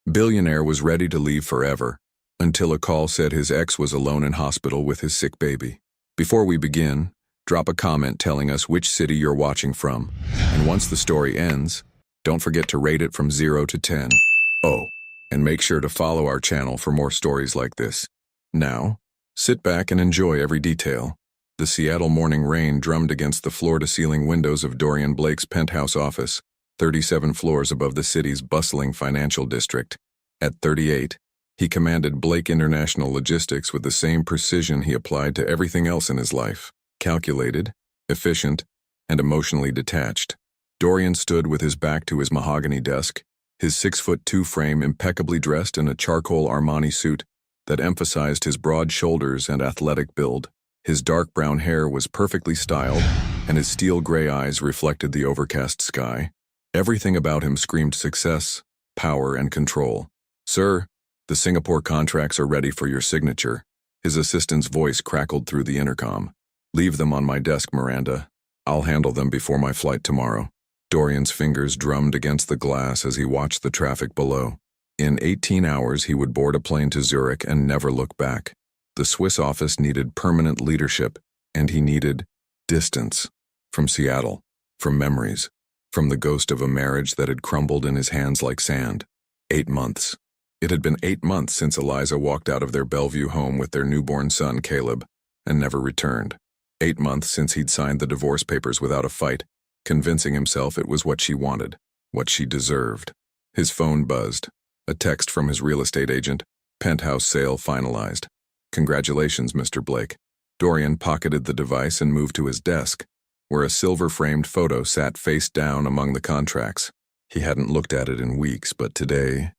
Billionaire was ready to leave forever, until a call said his ex was alone in hospital with his sick baby. Before we begin, drop a comment telling us which city you're watching from, and once the story ends, don't forget to rate it from 0 to 10. Oh, and make sure to follow our channel for more stories like this. Now, sit back and enjoy every detail. The Seattle morning rain drummed against the floor-to-ceiling windows of Dorian Blake's penthouse office, 37 floors above the city's bustling financial district. At 38, he commanded Blake International Logistics with the same precision he applied to everything else in his life: calculated, efficient, and emotionally detached. Dorian stood with his back to his mahogany desk, his 6'2" frame impeccably dressed in a charcoal Armani suit that emphasized his broad shoulders and athletic build. His dark brown hair was perfectly styled, and his steel gray eyes reflected the overcast sky. Everything about him screamed success, power, and control. "Sir, the Singapore contracts are ready for your signature." His assistant's voice crackled through the intercom. "Leave them on my desk, Miranda. I'll handle them before my flight tomorrow." Dorian's fingers drummed against the glass as he watched the traffic below. In 18 hours, he would board a plane to Zurich and never look back. The Swiss office needed permanent leadership, and he needed distance. From Seattle, from memories, from the ghost of a marriage that had crumbled in his hands like sand. 8 months. It had been 8 months since Eliza walked out of their Bellevue home with their newborn son, Caleb, and never returned. 8 months since he'd signed the divorce papers without a fight, convincing himself it was what she wanted, what she deserved. His phone buzzed. A text from his real estate agent: "Penthouse sale finalized." "Congratulations, Mr. Blake." Dorian pocketed the device and moved to his desk, where a silver-framed photo sat face down among the contracts. He hadn't looked at it in weeks, but today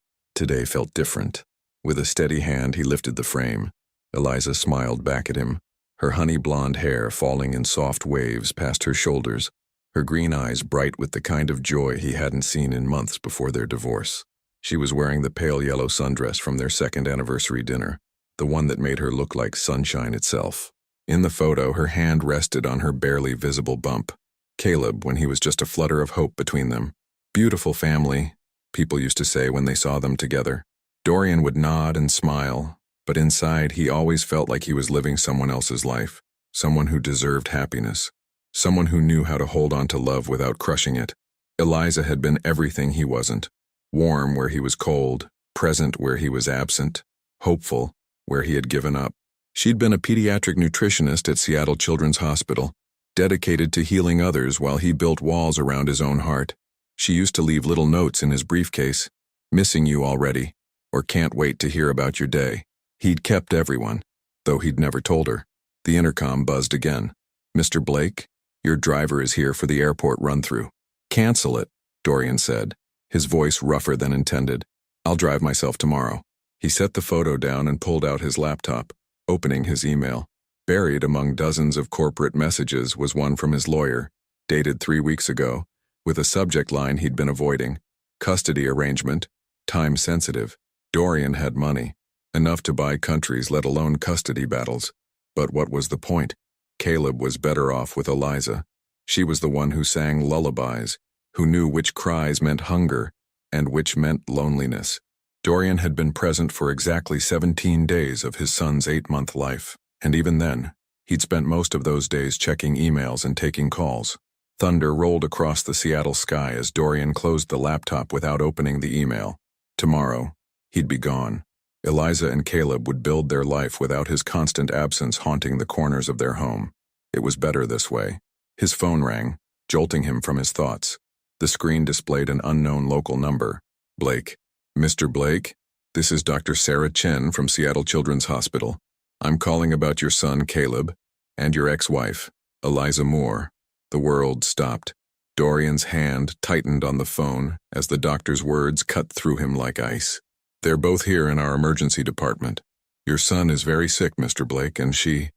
felt different. With a steady hand, he lifted the frame. Eliza smiled back at him, her honey-blonde hair falling in soft waves past her shoulders, her green eyes bright with the kind of joy he hadn't seen in months before their divorce. She was wearing the pale yellow sundress from their second anniversary dinner, the one that made her look like sunshine itself. In the photo, her hand rested on her barely visible bump. Caleb, when he was just a flutter of hope between them. "Beautiful family," people used to say when they saw them together. Dorian would nod and smile, but inside he always felt like he was living someone else's life, someone who deserved happiness, someone who knew how to hold on to love without crushing it. Eliza had been everything he wasn't: warm where he was cold, present where he was absent, hopeful where he had given up. She'd been a pediatric nutritionist at Seattle Children's Hospital, dedicated to healing others while he built walls around his own heart. She used to leave little notes in his briefcase: "Missing you already," or "Can't wait to hear about your day." He'd kept everyone, though he'd never told her. The intercom buzzed again. "Mr. Blake, your driver is here for the airport run-through." "Cancel it," Dorian said, his voice rougher than intended. "I'll drive myself tomorrow." He set the photo down and pulled out his laptop, opening his email. Buried among dozens of corporate messages was one from his lawyer, dated 3 weeks ago, with a subject line he'd been avoiding: "Custody arrangement, time-sensitive." Dorian had money, enough to buy countries, let alone custody battles. But what was the point? Caleb was better off with Eliza. She was the one who sang lullabies, who knew which cries meant hunger and which meant loneliness. Dorian had been present for exactly 17 days of his son's 8-month life, and even then, he'd spent most of those days checking emails and taking calls. Thunder rolled across the Seattle sky as Dorian closed the laptop without opening the email. Tomorrow, he'd be gone. Eliza and Caleb would build their life without his constant absence haunting the corners of their home. It was better this way. His phone rang, jolting him from his thoughts. The screen displayed an unknown local number. "Blake." "Mr. Blake, this is Dr. Sarah Chen from Seattle Children's Hospital. I'm calling about your son, Caleb, and your ex-wife, Eliza Moore." The world stopped. Dorian's hand tightened on the phone as the doctor's words cut through him like ice. "They're both here in our emergency department. Your son is very sick, Mr. Blake, and she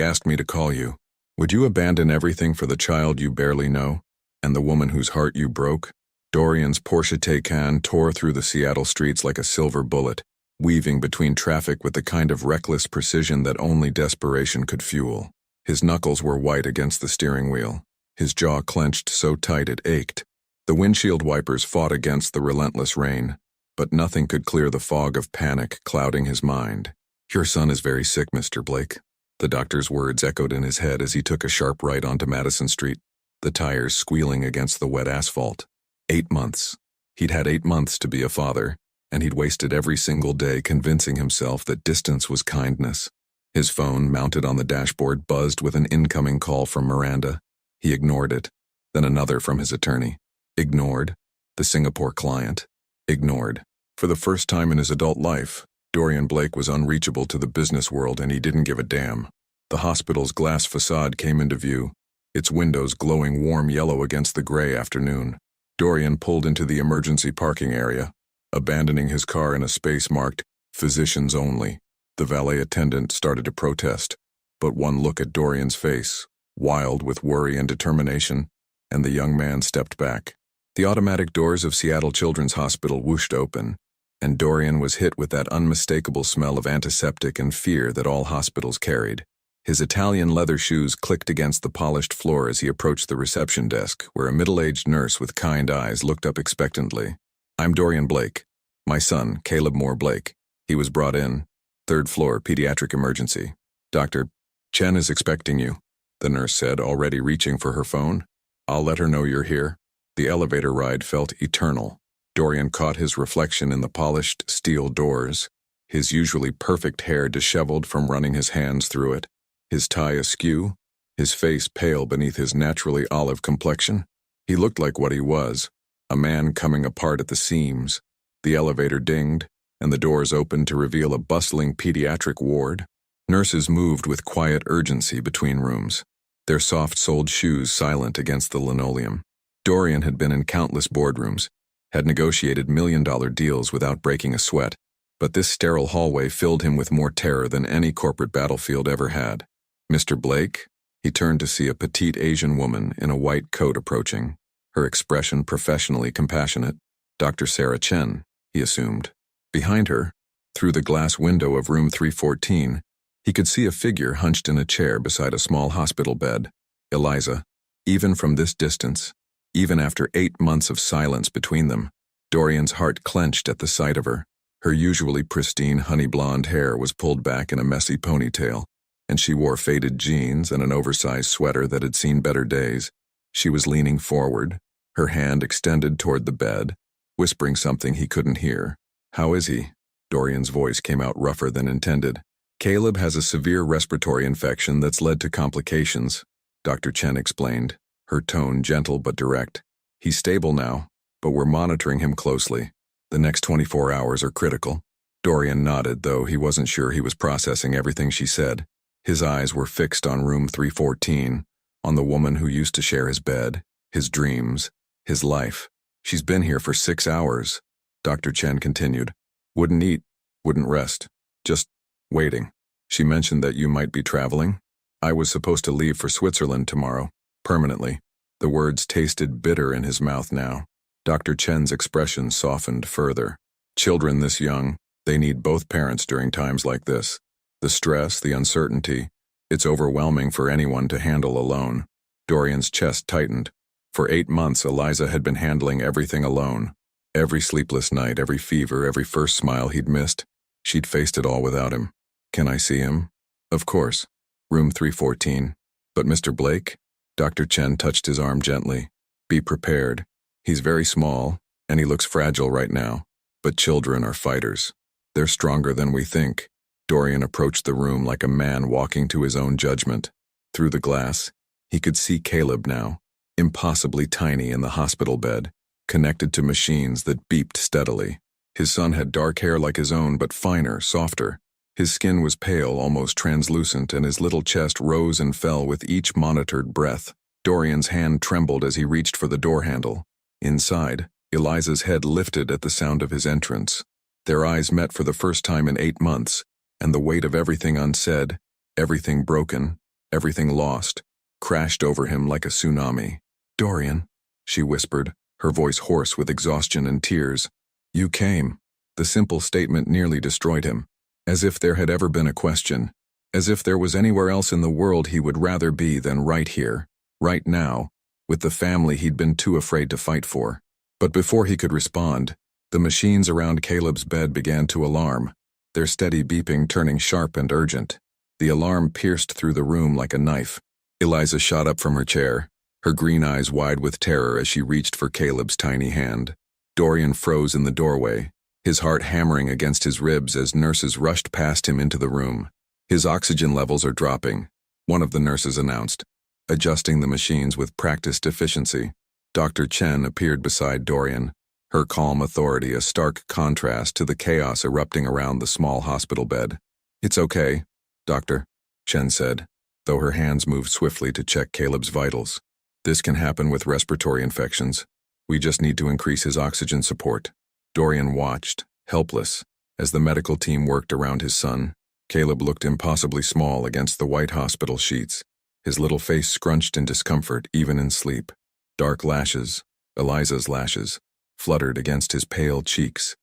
asked me to call you. Would you abandon everything for the child you barely know, and the woman whose heart you broke?" Dorian's Porsche Taycan tore through the Seattle streets like a silver bullet, weaving between traffic with the kind of reckless precision that only desperation could fuel. His knuckles were white against the steering wheel, his jaw clenched so tight it ached. The windshield wipers fought against the relentless rain, but nothing could clear the fog of panic clouding his mind. "Your son is very sick, Mr. Blake." The doctor's words echoed in his head as he took a sharp right onto Madison Street, the tires squealing against the wet asphalt. 8 months. He'd had 8 months to be a father, and he'd wasted every single day convincing himself that distance was kindness. His phone, mounted on the dashboard, buzzed with an incoming call from Miranda. He ignored it. Then another from his attorney. Ignored. The Singapore client. Ignored. For the first time in his adult life, Dorian Blake was unreachable to the business world, and he didn't give a damn. The hospital's glass facade came into view, its windows glowing warm yellow against the gray afternoon. Dorian pulled into the emergency parking area, abandoning his car in a space marked "Physicians Only." The valet attendant started to protest, but one look at Dorian's face, wild with worry and determination, and the young man stepped back. The automatic doors of Seattle Children's Hospital whooshed open, and Dorian was hit with that unmistakable smell of antiseptic and fear that all hospitals carried. His Italian leather shoes clicked against the polished floor as he approached the reception desk, where a middle-aged nurse with kind eyes looked up expectantly. "I'm Dorian Blake. My son, Caleb Moore Blake. He was brought in. 3rd floor, pediatric emergency. Dr. Chen is expecting you," the nurse said, already reaching for her phone. "I'll let her know you're here." The elevator ride felt eternal. Dorian caught his reflection in the polished steel doors, his usually perfect hair disheveled from running his hands through it, his tie askew, his face pale beneath his naturally olive complexion. He looked like what he was, a man coming apart at the seams. The elevator dinged, and the doors opened to reveal a bustling pediatric ward. Nurses moved with quiet urgency between rooms, their soft-soled shoes silent against the linoleum. Dorian had been in countless boardrooms, had negotiated million-dollar deals without breaking a sweat, but this sterile hallway filled him with more terror than any corporate battlefield ever had. "Mr. Blake?" He turned to see a petite Asian woman in a white coat approaching, her expression professionally compassionate. Dr. Sarah Chen, he assumed. Behind her, through the glass window of room 314, he could see a figure hunched in a chair beside a small hospital bed. Eliza. Even from this distance, even after 8 months of silence between them, Dorian's heart clenched at the sight of her. Her usually pristine honey-blonde hair was pulled back in a messy ponytail, and she wore faded jeans and an oversized sweater that had seen better days. She was leaning forward, her hand extended toward the bed, whispering something he couldn't hear. "How is he?" Dorian's voice came out rougher than intended. "Caleb has a severe respiratory infection that's led to complications," Dr. Chen explained, her tone gentle but direct. "He's stable now, but we're monitoring him closely. The next 24 hours are critical." Dorian nodded, though he wasn't sure he was processing everything she said. His eyes were fixed on room 314, on the woman who used to share his bed, his dreams, his life. "She's been here for 6 hours, Dr. Chen continued. "Wouldn't eat, wouldn't rest, just waiting. She mentioned that you might be traveling. I was supposed to leave for Switzerland tomorrow, permanently." The words tasted bitter in his mouth now. Dr. Chen's expression softened further. Children this young, they need both parents during times like this. The stress, the uncertainty, it's overwhelming for anyone to handle alone. Dorian's chest tightened. For 8 months, Eliza had been handling everything alone. Every sleepless night, every fever, every first smile he'd missed, she'd faced it all without him. "Can I see him?" "Of course." Room 314. "But Mr. Blake?" Dr. Chen touched his arm gently. "Be prepared. He's very small, and he looks fragile right now. But children are fighters. They're stronger than we think." Dorian approached the room like a man walking to his own judgment. Through the glass, he could see Caleb now, impossibly tiny in the hospital bed, connected to machines that beeped steadily. His son had dark hair like his own, but finer, softer. His skin was pale, almost translucent, and his little chest rose and fell with each monitored breath. Dorian's hand trembled as he reached for the door handle. Inside, Eliza's head lifted at the sound of his entrance. Their eyes met for the first time in 8 months, and the weight of everything unsaid, everything broken, everything lost, crashed over him like a tsunami. "Dorian," she whispered, her voice hoarse with exhaustion and tears. "You came." The simple statement nearly destroyed him. As if there had ever been a question. As if there was anywhere else in the world he would rather be than right here, right now, with the family he'd been too afraid to fight for. But before he could respond, The machines around Caleb's bed began to alarm, their steady beeping turning sharp and urgent. The alarm pierced through the room like a knife. Eliza shot up from her chair, her green eyes wide with terror as she reached for Caleb's tiny hand. Dorian froze in the doorway, his heart hammering against his ribs as nurses rushed past him into the room. "His oxygen levels are dropping," one of the nurses announced, adjusting the machines with practiced efficiency. Dr. Chen appeared beside Dorian, her calm authority a stark contrast to the chaos erupting around the small hospital bed. "It's okay, Doctor," Chen said, though her hands moved swiftly to check Caleb's vitals. "This can happen with respiratory infections. We just need to increase his oxygen support." Dorian watched, helpless, as the medical team worked around his son. Caleb looked impossibly small against the white hospital sheets, his little face scrunched in discomfort even in sleep. Dark lashes, Eliza's lashes, fluttered against his pale cheeks.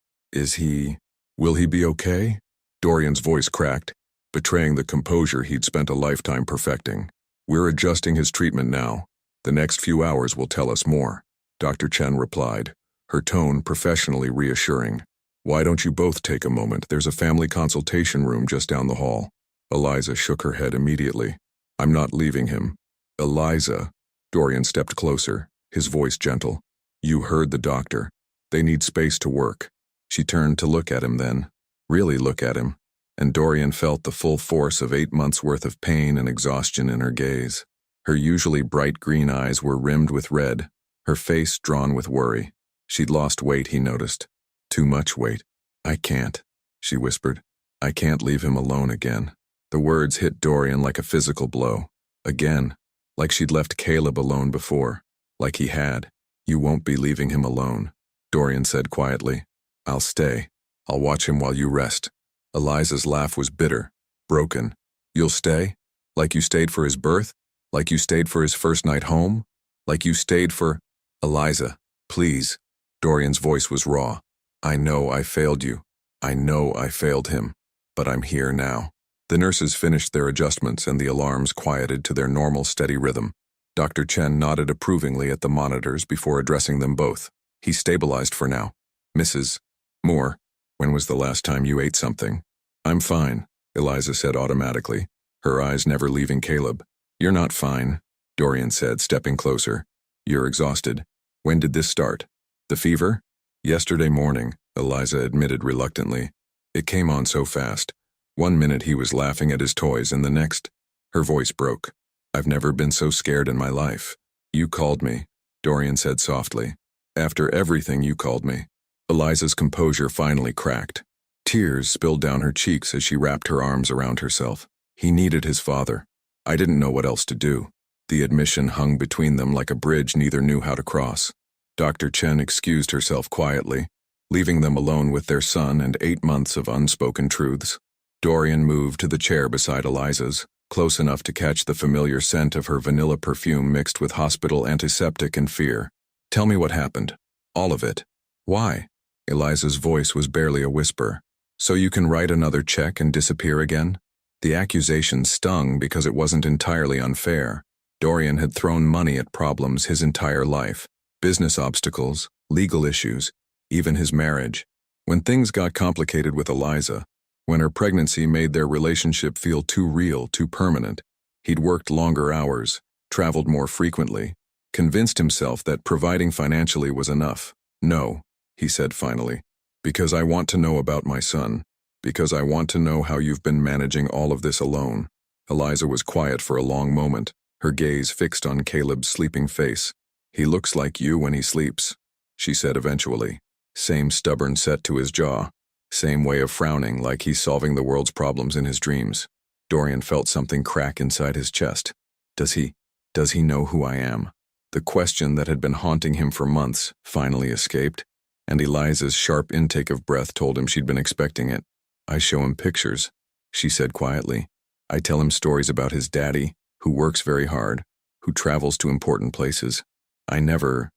Will he be okay?" Dorian's voice cracked, betraying the composure he'd spent a lifetime perfecting. "We're adjusting his treatment now. The next few hours will tell us more," Dr. Chen replied, her tone professionally reassuring. "Why don't you both take a moment? There's a family consultation room just down the hall." Eliza shook her head immediately. "I'm not leaving him." "Eliza." Dorian stepped closer, his voice gentle. "You heard the doctor. They need space to work." She turned to look at him then, really look at him, and Dorian felt the full force of 8 months' worth of pain and exhaustion in her gaze. Her usually bright green eyes were rimmed with red, her face drawn with worry. She'd lost weight, he noticed. Too much weight. "I can't," she whispered. "I can't leave him alone again." The words hit Dorian like a physical blow. Again, like she'd left Caleb alone before, like he had. "You won't be leaving him alone," Dorian said quietly. "I'll stay. I'll watch him while you rest." Eliza's laugh was bitter, broken. "You'll stay? Like you stayed for his birth? Like you stayed for his first night home? Like you stayed for—" "Eliza, please." Dorian's voice was raw. "I know I failed you. I know I failed him. But I'm here now." The nurses finished their adjustments and the alarms quieted to their normal steady rhythm. Dr. Chen nodded approvingly at the monitors before addressing them both. He stabilized for now. "Mrs. Moore, when was the last time you ate something?" "I'm fine," Eliza said automatically, her eyes never leaving Caleb. "You're not fine," Dorian said, stepping closer. "You're exhausted. When did this start?" "The fever?" "Yesterday morning," Eliza admitted reluctantly. "It came on so fast. 1 minute he was laughing at his toys and the next—" Her voice broke. "I've never been so scared in my life." "You called me," Dorian said softly. "After everything you called me." Eliza's composure finally cracked. Tears spilled down her cheeks as she wrapped her arms around herself. He needed his father. I didn't know what else to do. The admission hung between them like a bridge neither knew how to cross. Dr. Chen excused herself quietly, leaving them alone with their son and 8 months of unspoken truths. Dorian moved to the chair beside Eliza's, close enough to catch the familiar scent of her vanilla perfume mixed with hospital antiseptic and fear. "Tell me what happened. All of it." "Why?" Eliza's voice was barely a whisper. "So you can write another check and disappear again?" The accusation stung because it wasn't entirely unfair. Dorian had thrown money at problems his entire life. Business obstacles, legal issues, even his marriage. When things got complicated with Eliza, when her pregnancy made their relationship feel too real, too permanent, he'd worked longer hours, traveled more frequently, convinced himself that providing financially was enough. "No," he said finally, "because I want to know about my son, because I want to know how you've been managing all of this alone." Eliza was quiet for a long moment, her gaze fixed on Caleb's sleeping face. "He looks like you when he sleeps," she said eventually. Same stubborn set to his jaw. Same way of frowning like he's solving the world's problems in his dreams. Dorian felt something crack inside his chest. Does he know who I am? The question that had been haunting him for months finally escaped, and Eliza's sharp intake of breath told him she'd been expecting it. "I show him pictures," she said quietly. "I tell him stories about his daddy, who works very hard, who travels to important places. I never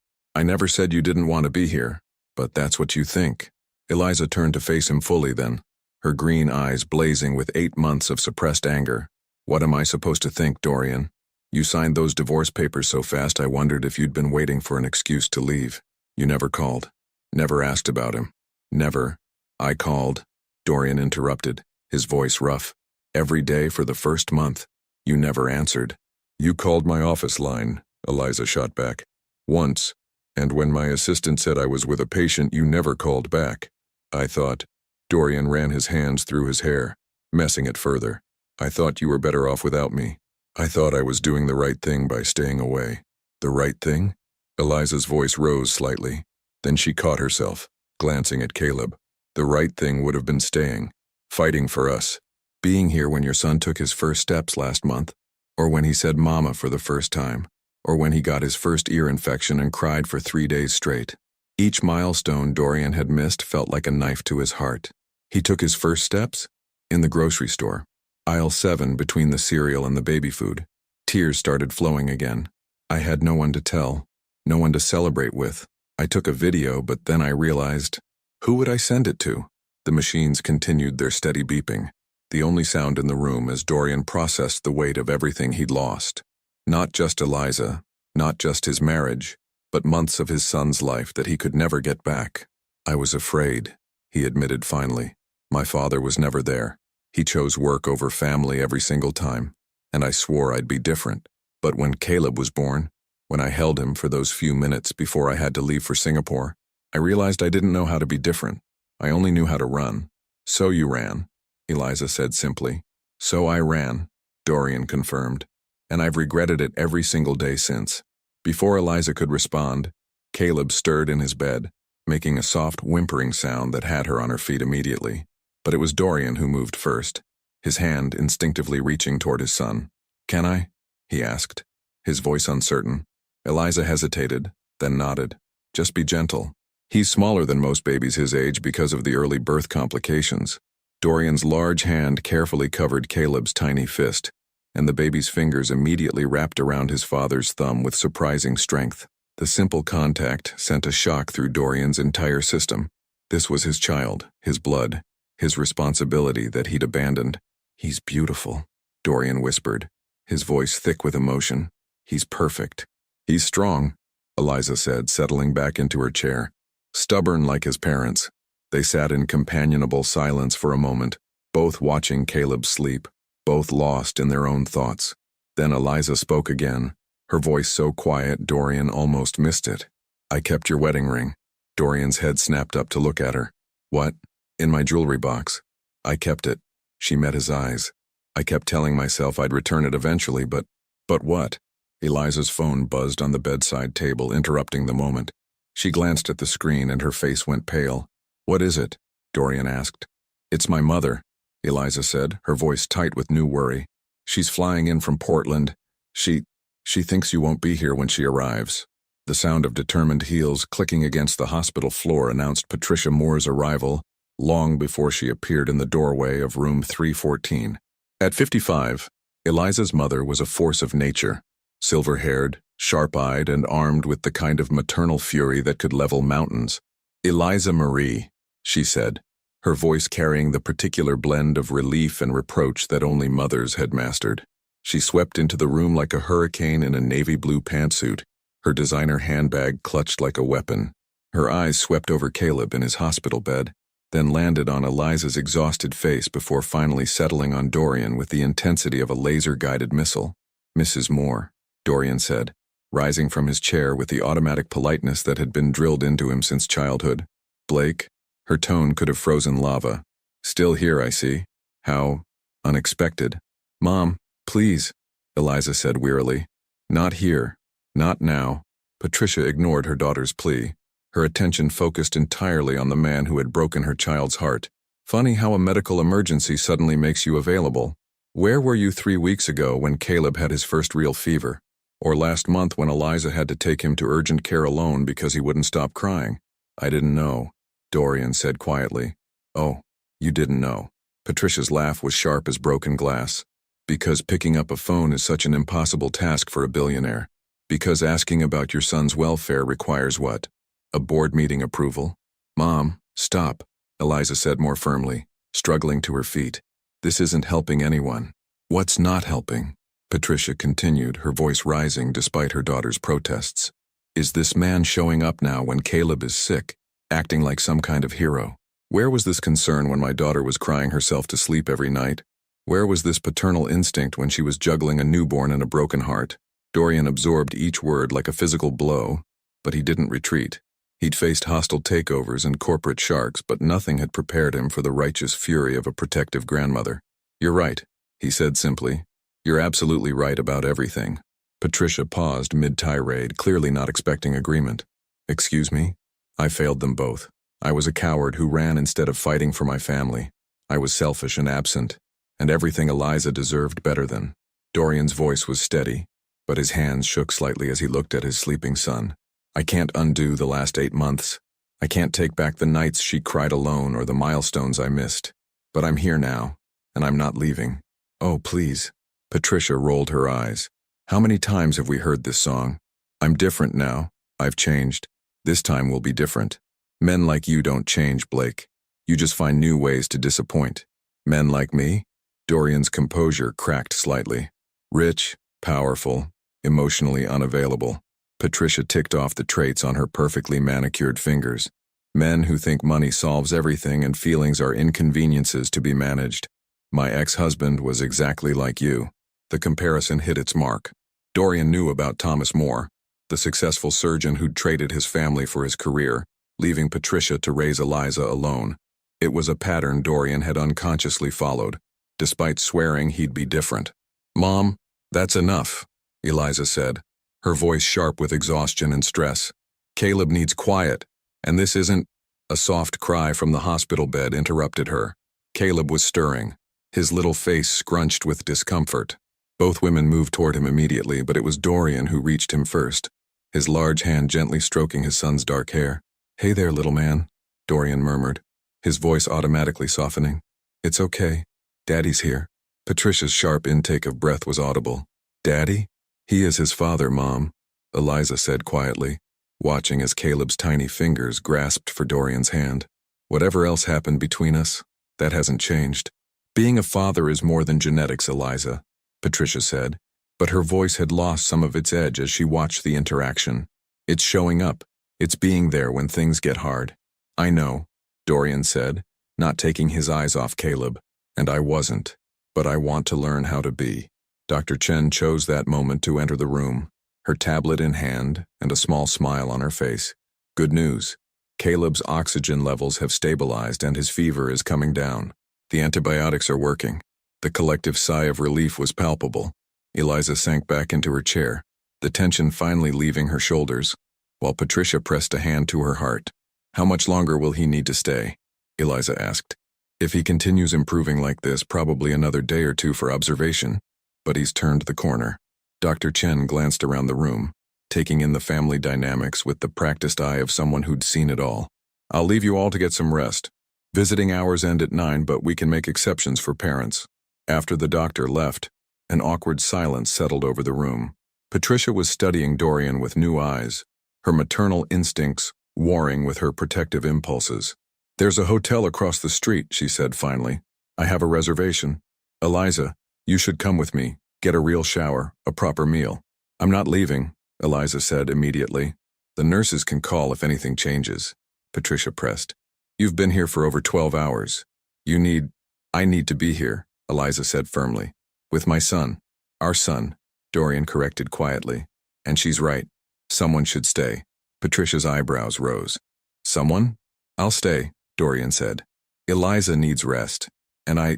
said you didn't want to be here, but that's what you think." Eliza turned to face him fully then, her green eyes blazing with 8 months of suppressed anger. "What am I supposed to think, Dorian? You signed those divorce papers so fast I wondered if you'd been waiting for an excuse to leave. You never called, never asked about him. Never. I called. Dorian interrupted, his voice rough. Every day for the first month. You never answered. You called my office line, Eliza shot back. Once. And when my assistant said I was with a patient, you never called back. I thought. Dorian ran his hands through his hair, messing it further. I thought you were better off without me. I thought I was doing the right thing by staying away. The right thing? Eliza's voice rose slightly. Then she caught herself, glancing at Caleb. The right thing would have been staying, fighting for us, being here when your son took his first steps last month, or when he said mama for the first time, or when he got his first ear infection and cried for 3 days straight. Each milestone Dorian had missed felt like a knife to his heart. He took his first steps? In the grocery store. Aisle 7 between the cereal and the baby food. Tears started flowing again. I had no one to tell, no one to celebrate with. I took a video, but then I realized, who would I send it to? The machines continued their steady beeping, the only sound in the room as Dorian processed the weight of everything he'd lost. Not just Eliza, not just his marriage, but months of his son's life that he could never get back. I was afraid, he admitted finally. My father was never there. He chose work over family every single time, and I swore I'd be different. But when Caleb was born, when I held him for those few minutes before I had to leave for Singapore, I realized I didn't know how to be different. I only knew how to run. So you ran, Eliza said simply. So I ran, Dorian confirmed, and I've regretted it every single day since. Before Eliza could respond, Caleb stirred in his bed, making a soft whimpering sound that had her on her feet immediately. But it was Dorian who moved first, his hand instinctively reaching toward his son. Can I? He asked, his voice uncertain. Eliza hesitated, then nodded. Just be gentle. He's smaller than most babies his age because of the early birth complications. Dorian's large hand carefully covered Caleb's tiny fist, and the baby's fingers immediately wrapped around his father's thumb with surprising strength. The simple contact sent a shock through Dorian's entire system. This was his child, his blood, his responsibility that he'd abandoned. He's beautiful, Dorian whispered, his voice thick with emotion. He's perfect. He's strong, Eliza said, settling back into her chair. Stubborn like his parents. They sat in companionable silence for a moment, both watching Caleb sleep, both lost in their own thoughts. Then Eliza spoke again, her voice so quiet Dorian almost missed it. I kept your wedding ring. Dorian's head snapped up to look at her. What? In my jewelry box. I kept it. She met his eyes. I kept telling myself I'd return it eventually, but what? Eliza's phone buzzed on the bedside table, interrupting the moment. She glanced at the screen and her face went pale. What is it? Dorian asked. It's my mother, Eliza said, her voice tight with new worry. She's flying in from Portland. She thinks you won't be here when she arrives. The sound of determined heels clicking against the hospital floor announced Patricia Moore's arrival long before she appeared in the doorway of room 314. At 55, Eliza's mother was a force of nature, silver-haired, sharp-eyed, and armed with the kind of maternal fury that could level mountains. Eliza Marie, she said, her voice carrying the particular blend of relief and reproach that only mothers had mastered. She swept into the room like a hurricane in a navy blue pantsuit, her designer handbag clutched like a weapon. Her eyes swept over Caleb in his hospital bed, then landed on Eliza's exhausted face before finally settling on Dorian with the intensity of a laser-guided missile. Mrs. Moore, Dorian said, rising from his chair with the automatic politeness that had been drilled into him since childhood. Blake, her tone could have frozen lava. Still here, I see. How unexpected. Mom, please, Eliza said wearily. Not here. Not now. Patricia ignored her daughter's plea, her attention focused entirely on the man who had broken her child's heart. Funny how a medical emergency suddenly makes you available. Where were you 3 weeks ago when Caleb had his first real fever? Or last month when Eliza had to take him to urgent care alone because he wouldn't stop crying? I didn't know, Dorian said quietly. Oh, you didn't know. Patricia's laugh was sharp as broken glass. Because picking up a phone is such an impossible task for a billionaire. Because asking about your son's welfare requires what? A board meeting approval? Mom, stop, Eliza said more firmly, struggling to her feet. This isn't helping anyone. What's not helping? Patricia continued, her voice rising despite her daughter's protests. Is this man showing up now when Caleb is sick, acting like some kind of hero? Where was this concern when my daughter was crying herself to sleep every night? Where was this paternal instinct when she was juggling a newborn and a broken heart? Dorian absorbed each word like a physical blow, but he didn't retreat. He'd faced hostile takeovers and corporate sharks, but nothing had prepared him for the righteous fury of a protective grandmother. "You're right," he said simply. "You're absolutely right about everything." Patricia paused mid-tirade, clearly not expecting agreement. "Excuse me? I failed them both. I was a coward who ran instead of fighting for my family. I was selfish and absent, and everything Eliza deserved better than." Dorian's voice was steady, but his hands shook slightly as he looked at his sleeping son. "I can't undo the last 8 months. I can't take back the nights she cried alone or the milestones I missed. But I'm here now, and I'm not leaving." "Oh, please." Patricia rolled her eyes. "How many times have we heard this song? I'm different now. I've changed. This time will be different. Men like you don't change, Blake. You just find new ways to disappoint. Men like me?" Dorian's composure cracked slightly. "Rich, powerful, emotionally unavailable." Patricia ticked off the traits on her perfectly manicured fingers. "Men who think money solves everything and feelings are inconveniences to be managed. My ex-husband was exactly like you." The comparison hit its mark. Dorian knew about Thomas More, the successful surgeon who'd traded his family for his career, leaving Patricia to raise Eliza alone. It was a pattern Dorian had unconsciously followed, despite swearing he'd be different. "Mom, that's enough," Eliza said, her voice sharp with exhaustion and stress. "Caleb needs quiet, and this isn't—" A soft cry from the hospital bed interrupted her. Caleb was stirring, his little face scrunched with discomfort. Both women moved toward him immediately, but it was Dorian who reached him first, his large hand gently stroking his son's dark hair. "Hey there, little man," Dorian murmured, his voice automatically softening. "It's okay. Daddy's here." Patricia's sharp intake of breath was audible. "Daddy? He is his father, Mom," Eliza said quietly, watching as Caleb's tiny fingers grasped for Dorian's hand. "Whatever else happened between us, that hasn't changed. Being a father is more than genetics, Eliza," Patricia said, but her voice had lost some of its edge as she watched the interaction. "It's showing up. It's being there when things get hard." "I know," Dorian said, not taking his eyes off Caleb. "And I wasn't. But I want to learn how to be." Dr. Chen chose that moment to enter the room, her tablet in hand and a small smile on her face. "Good news. Caleb's oxygen levels have stabilized and his fever is coming down. The antibiotics are working." The collective sigh of relief was palpable. Eliza sank back into her chair, the tension finally leaving her shoulders, while Patricia pressed a hand to her heart. "How much longer will he need to stay?" Eliza asked. "If he continues improving like this, probably another day or two for observation. But he's turned the corner." Dr. Chen glanced around the room, taking in the family dynamics with the practiced eye of someone who'd seen it all. "I'll leave you all to get some rest. Visiting hours end at 9, but we can make exceptions for parents." After the doctor left, an awkward silence settled over the room. Patricia was studying Dorian with new eyes, her maternal instincts warring with her protective impulses. "There's a hotel across the street," she said finally. "I have a reservation. Eliza, you should come with me, get a real shower, a proper meal." "I'm not leaving," Eliza said immediately. "The nurses can call if anything changes," Patricia pressed. "You've been here for over 12 hours. I need to be here," Eliza said firmly. "With my son. Our son," Dorian corrected quietly. "And she's right. Someone should stay." Patricia's eyebrows rose. "Someone? I'll stay," Dorian said. "Eliza needs rest. And I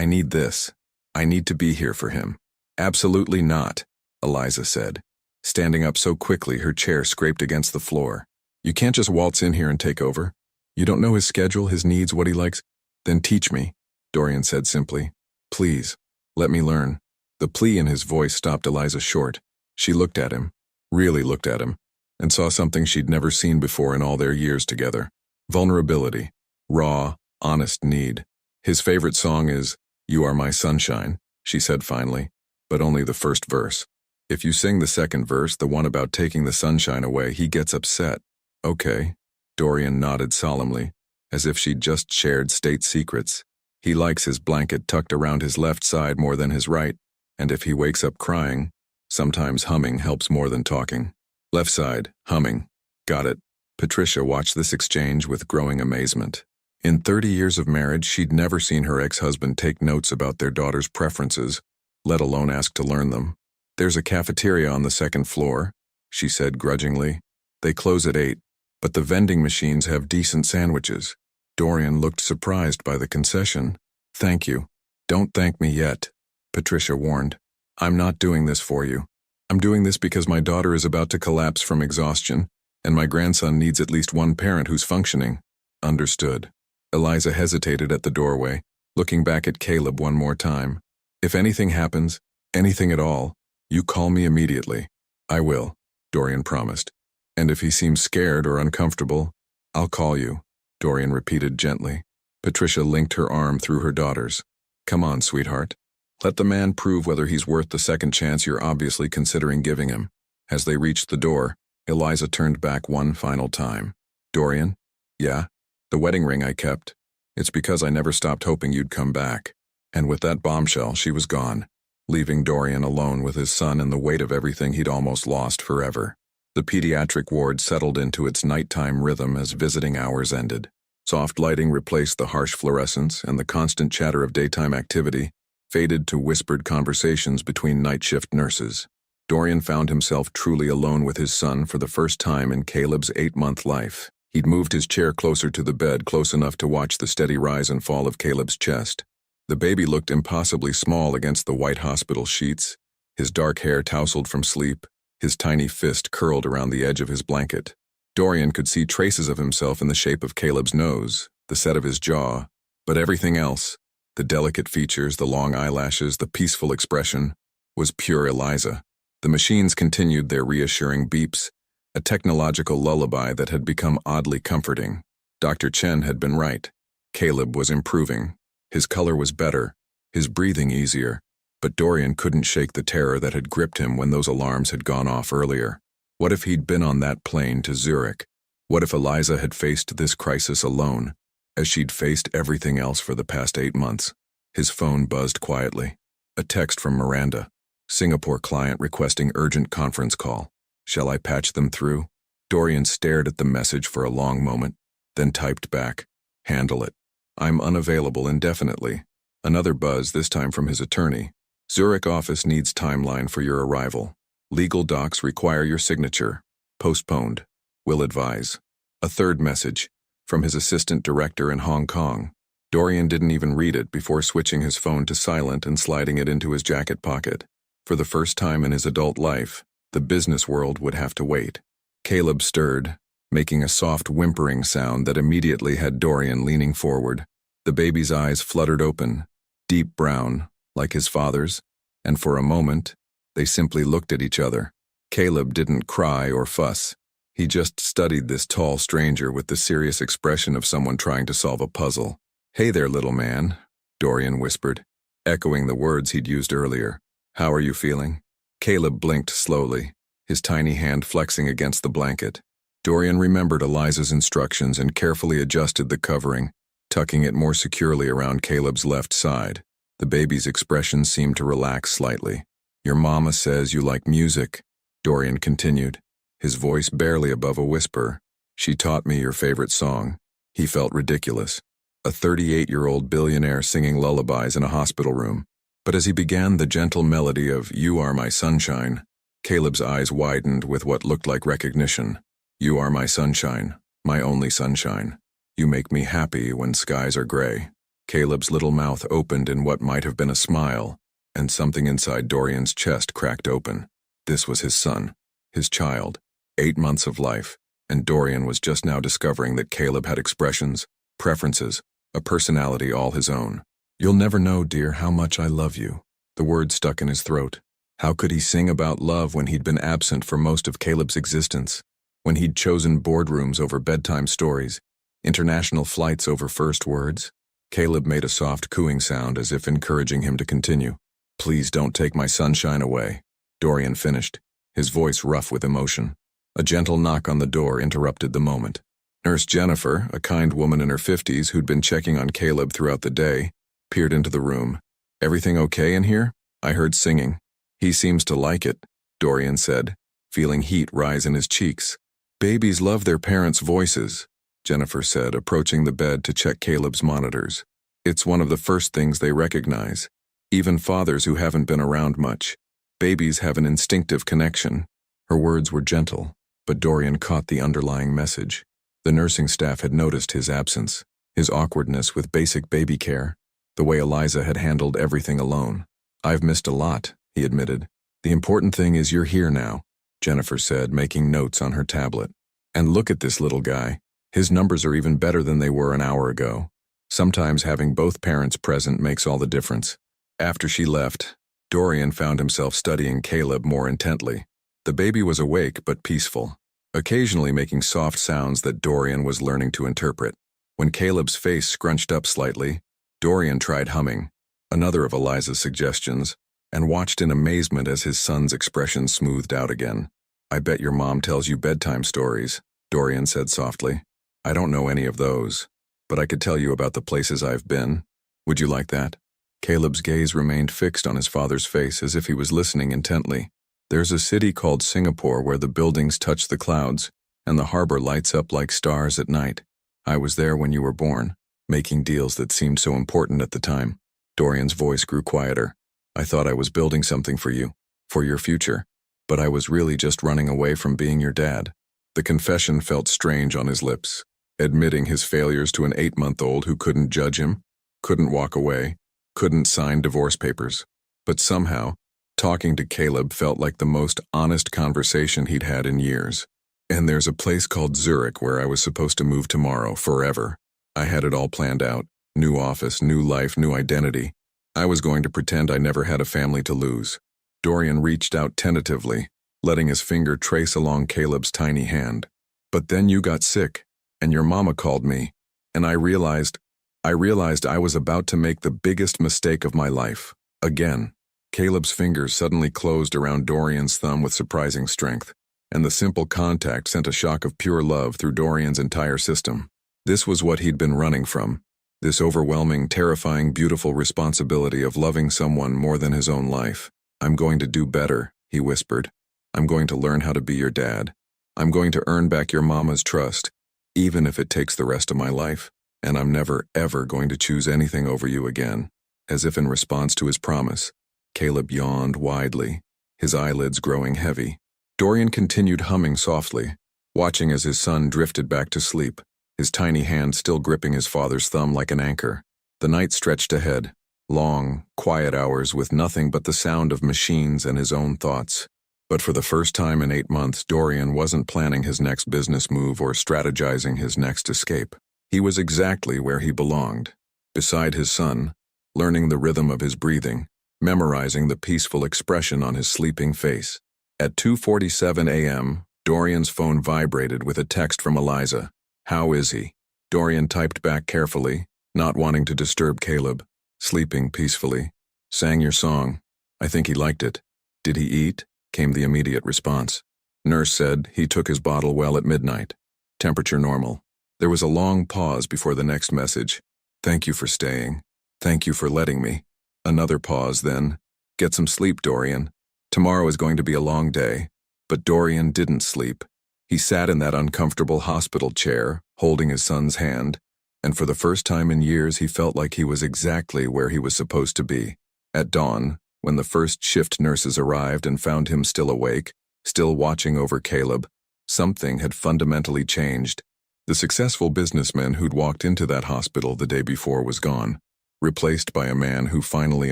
need this. I need to be here for him." "Absolutely not," Eliza said, standing up so quickly her chair scraped against the floor. "You can't just waltz in here and take over. You don't know his schedule, his needs, what he likes. Then teach me," Dorian said simply. "Please, let me learn." The plea in his voice stopped Eliza short. She looked at him, really looked at him, and saw something she'd never seen before in all their years together. Vulnerability, raw, honest need. "His favorite song is 'You Are My Sunshine,'" she said finally, "but only the first verse. If you sing the second verse, the one about taking the sunshine away, he gets upset." "Okay," Dorian nodded solemnly, as if she'd just shared state secrets. "He likes his blanket tucked around his left side more than his right, and if he wakes up crying, sometimes humming helps more than talking." "Left side, humming. Got it." Patricia watched this exchange with growing amazement. In 30 years of marriage, she'd never seen her ex-husband take notes about their daughter's preferences, let alone ask to learn them. "There's a cafeteria on the second floor," she said grudgingly. "They close at 8, but the vending machines have decent sandwiches." Dorian looked surprised by the concession. "Thank you. Don't thank me yet," Patricia warned. "I'm not doing this for you. I'm doing this because my daughter is about to collapse from exhaustion, and my grandson needs at least one parent who's functioning." "Understood." Eliza hesitated at the doorway, looking back at Caleb one more time. "If anything happens, anything at all, you call me immediately." "I will," Dorian promised. "And if he seems scared or uncomfortable, I'll call you," Dorian repeated gently. Patricia linked her arm through her daughter's. "Come on, sweetheart. Let the man prove whether he's worth the second chance you're obviously considering giving him." As they reached the door, Eliza turned back one final time. "Dorian?" "Yeah?" "The wedding ring I kept. It's because I never stopped hoping you'd come back." And with that bombshell, she was gone, leaving Dorian alone with his son and the weight of everything he'd almost lost forever. The pediatric ward settled into its nighttime rhythm as visiting hours ended. Soft lighting replaced the harsh fluorescence, and the constant chatter of daytime activity faded to whispered conversations between night shift nurses. Dorian found himself truly alone with his son for the first time in Caleb's 8-month life. He'd moved his chair closer to the bed, close enough to watch the steady rise and fall of Caleb's chest. The baby looked impossibly small against the white hospital sheets, his dark hair tousled from sleep, his tiny fist curled around the edge of his blanket. Dorian could see traces of himself in the shape of Caleb's nose, the set of his jaw, but everything else, the delicate features, the long eyelashes, the peaceful expression, was pure Eliza. The machines continued their reassuring beeps, a technological lullaby that had become oddly comforting. Dr. Chen had been right. Caleb was improving. His color was better, his breathing easier, but Dorian couldn't shake the terror that had gripped him when those alarms had gone off earlier. What if he'd been on that plane to Zurich? What if Eliza had faced this crisis alone, as she'd faced everything else for the past 8 months? His phone buzzed quietly. A text from Miranda. Singapore client requesting urgent conference call. Shall I patch them through? Dorian stared at the message for a long moment, then typed back, "Handle it. I'm unavailable indefinitely." Another buzz, this time from his attorney. Zurich office needs timeline for your arrival. Legal docs require your signature. Postponed. Will advise. A third message, from his assistant director in Hong Kong. Dorian didn't even read it before switching his phone to silent and sliding it into his jacket pocket. For the first time in his adult life, the business world would have to wait. Caleb stirred, making a soft whimpering sound that immediately had Dorian leaning forward. The baby's eyes fluttered open, deep brown, like his father's, and for a moment, they simply looked at each other. Caleb didn't cry or fuss. He just studied this tall stranger with the serious expression of someone trying to solve a puzzle. "Hey there, little man," Dorian whispered, echoing the words he'd used earlier. "How are you feeling?" Caleb blinked slowly, his tiny hand flexing against the blanket. Dorian remembered Eliza's instructions and carefully adjusted the covering, tucking it more securely around Caleb's left side. The baby's expression seemed to relax slightly. "Your mama says you like music," Dorian continued, his voice barely above a whisper. "She taught me your favorite song." He felt ridiculous. A 38-year-old billionaire singing lullabies in a hospital room. But as he began the gentle melody of "You Are My Sunshine," Caleb's eyes widened with what looked like recognition. "You are my sunshine, my only sunshine. You make me happy when skies are gray." Caleb's little mouth opened in what might have been a smile, and something inside Dorian's chest cracked open. This was his son, his child, 8 months of life, and Dorian was just now discovering that Caleb had expressions, preferences, a personality all his own. "You'll never know, dear, how much I love you." The word stuck in his throat. How could he sing about love when he'd been absent for most of Caleb's existence? When he'd chosen boardrooms over bedtime stories, international flights over first words? Caleb made a soft cooing sound as if encouraging him to continue. "Please don't take my sunshine away," Dorian finished, his voice rough with emotion. A gentle knock on the door interrupted the moment. Nurse Jennifer, a kind woman in her 50s who'd been checking on Caleb throughout the day, peered into the room. "Everything okay in here? I heard singing." "He seems to like it," Dorian said, feeling heat rise in his cheeks. "Babies love their parents' voices." Jennifer said, approaching the bed to check Caleb's monitors. It's one of the first things they recognize. Even fathers who haven't been around much. Babies have an instinctive connection. Her words were gentle, but Dorian caught the underlying message. The nursing staff had noticed his absence, his awkwardness with basic baby care, the way Eliza had handled everything alone. I've missed a lot, he admitted. The important thing is you're here now, Jennifer said, making notes on her tablet. And look at this little guy. His numbers are even better than they were an hour ago. Sometimes having both parents present makes all the difference. After she left, Dorian found himself studying Caleb more intently. The baby was awake but peaceful, occasionally making soft sounds that Dorian was learning to interpret. When Caleb's face scrunched up slightly, Dorian tried humming, another of Eliza's suggestions, and watched in amazement as his son's expression smoothed out again. I bet your mom tells you bedtime stories, Dorian said softly. I don't know any of those, but I could tell you about the places I've been. Would you like that? Caleb's gaze remained fixed on his father's face as if he was listening intently. There's a city called Singapore where the buildings touch the clouds, and the harbor lights up like stars at night. I was there when you were born, making deals that seemed so important at the time. Dorian's voice grew quieter. I thought I was building something for you, for your future, but I was really just running away from being your dad. The confession felt strange on his lips, admitting his failures to an 8-month-old who couldn't judge him, couldn't walk away, couldn't sign divorce papers. But somehow, talking to Caleb felt like the most honest conversation he'd had in years. And there's a place called Zurich where I was supposed to move tomorrow, forever. I had it all planned out. New office, new life, new identity. I was going to pretend I never had a family to lose. Dorian reached out tentatively, letting his finger trace along Caleb's tiny hand. But then you got sick, and your mama called me, and I realized I was about to make the biggest mistake of my life. Again. Caleb's fingers suddenly closed around Dorian's thumb with surprising strength, and the simple contact sent a shock of pure love through Dorian's entire system. This was what he'd been running from. This overwhelming, terrifying, beautiful responsibility of loving someone more than his own life. I'm going to do better, he whispered. I'm going to learn how to be your dad. I'm going to earn back your mama's trust, even if it takes the rest of my life. And I'm never, ever going to choose anything over you again. As if in response to his promise, Caleb yawned widely, his eyelids growing heavy. Dorian continued humming softly, watching as his son drifted back to sleep, his tiny hand still gripping his father's thumb like an anchor. The night stretched ahead, long, quiet hours with nothing but the sound of machines and his own thoughts. But for the first time in 8 months, Dorian wasn't planning his next business move or strategizing his next escape. He was exactly where he belonged, beside his son, learning the rhythm of his breathing, memorizing the peaceful expression on his sleeping face. At 2:47 a.m., Dorian's phone vibrated with a text from Eliza. How is he? Dorian typed back carefully, not wanting to disturb Caleb. Sleeping peacefully. Sang your song. I think he liked it. Did he eat? Came the immediate response. Nurse said he took his bottle well at midnight. Temperature normal. There was a long pause before the next message. Thank you for staying. Thank you for letting me. Another pause then. Get some sleep, Dorian. Tomorrow is going to be a long day. But Dorian didn't sleep. He sat in that uncomfortable hospital chair, holding his son's hand, and for the first time in years he felt like he was exactly where he was supposed to be. At dawn, when the first shift nurses arrived and found him still awake, still watching over Caleb, something had fundamentally changed. The successful businessman who'd walked into that hospital the day before was gone, replaced by a man who finally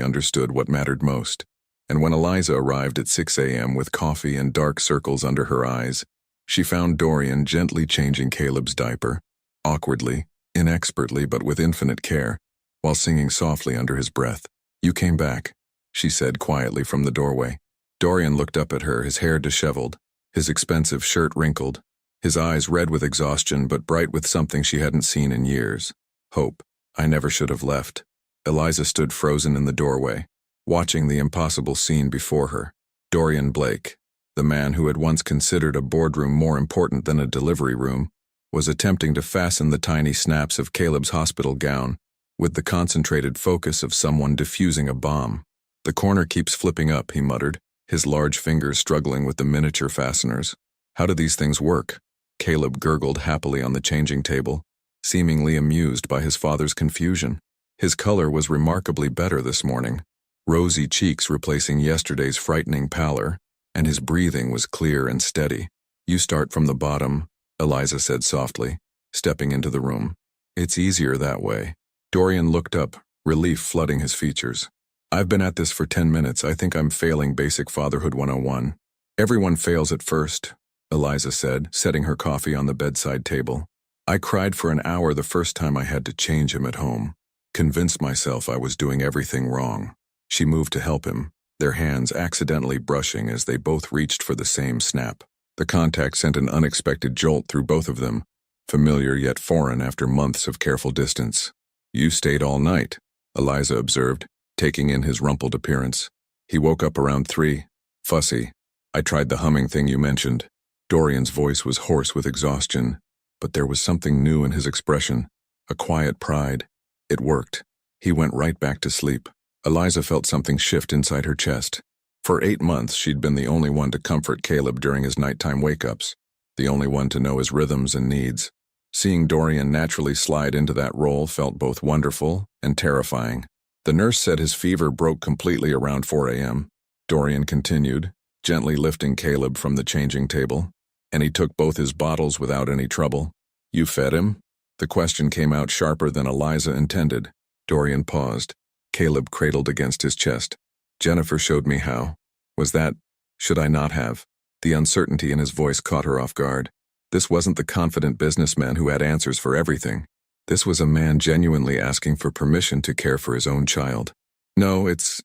understood what mattered most. And when Eliza arrived at 6 a.m. with coffee and dark circles under her eyes, she found Dorian gently changing Caleb's diaper, awkwardly, inexpertly but with infinite care, while singing softly under his breath. You came back, she said quietly from the doorway. Dorian looked up at her, his hair disheveled, his expensive shirt wrinkled, his eyes red with exhaustion but bright with something she hadn't seen in years. Hope. I never should have left. Eliza stood frozen in the doorway, watching the impossible scene before her. Dorian Blake, the man who had once considered a boardroom more important than a delivery room, was attempting to fasten the tiny snaps of Caleb's hospital gown with the concentrated focus of someone defusing a bomb. The corner keeps flipping up, he muttered, his large fingers struggling with the miniature fasteners. How do these things work? Caleb gurgled happily on the changing table. seemingly amused by his father's confusion. His color was remarkably better this morning, rosy cheeks replacing yesterday's frightening pallor, and his breathing was clear and steady. "You start from the bottom," Eliza said softly, stepping into the room. "It's easier that way." Dorian looked up, relief flooding his features. "I've been at this for 10 minutes. I think I'm failing Basic Fatherhood 101. "Everyone fails at first," Eliza said, setting her coffee on the bedside table. "I cried for an hour the first time I had to change him at home. Convinced myself I was doing everything wrong." She moved to help him, their hands accidentally brushing as they both reached for the same snap. The contact sent an unexpected jolt through both of them, familiar yet foreign after months of careful distance. "You stayed all night," Eliza observed, taking in his rumpled appearance. "He woke up around 3. Fussy. I tried the humming thing you mentioned." Dorian's voice was hoarse with exhaustion, but there was something new in his expression, a quiet pride. It worked. He went right back to sleep. Eliza felt something shift inside her chest. For 8 months, she'd been the only one to comfort Caleb during his nighttime wake-ups, the only one to know his rhythms and needs. Seeing Dorian naturally slide into that role felt both wonderful and terrifying. "The nurse said his fever broke completely around 4 a.m., Dorian continued, gently lifting Caleb from the changing table. "And he took both his bottles without any trouble." "You fed him?" The question came out sharper than Eliza intended. Dorian paused, Caleb cradled against his chest. "Jennifer showed me how." "Was that? Should I not have?" The uncertainty in his voice caught her off guard. This wasn't the confident businessman who had answers for everything. This was a man genuinely asking for permission to care for his own child. "No, it's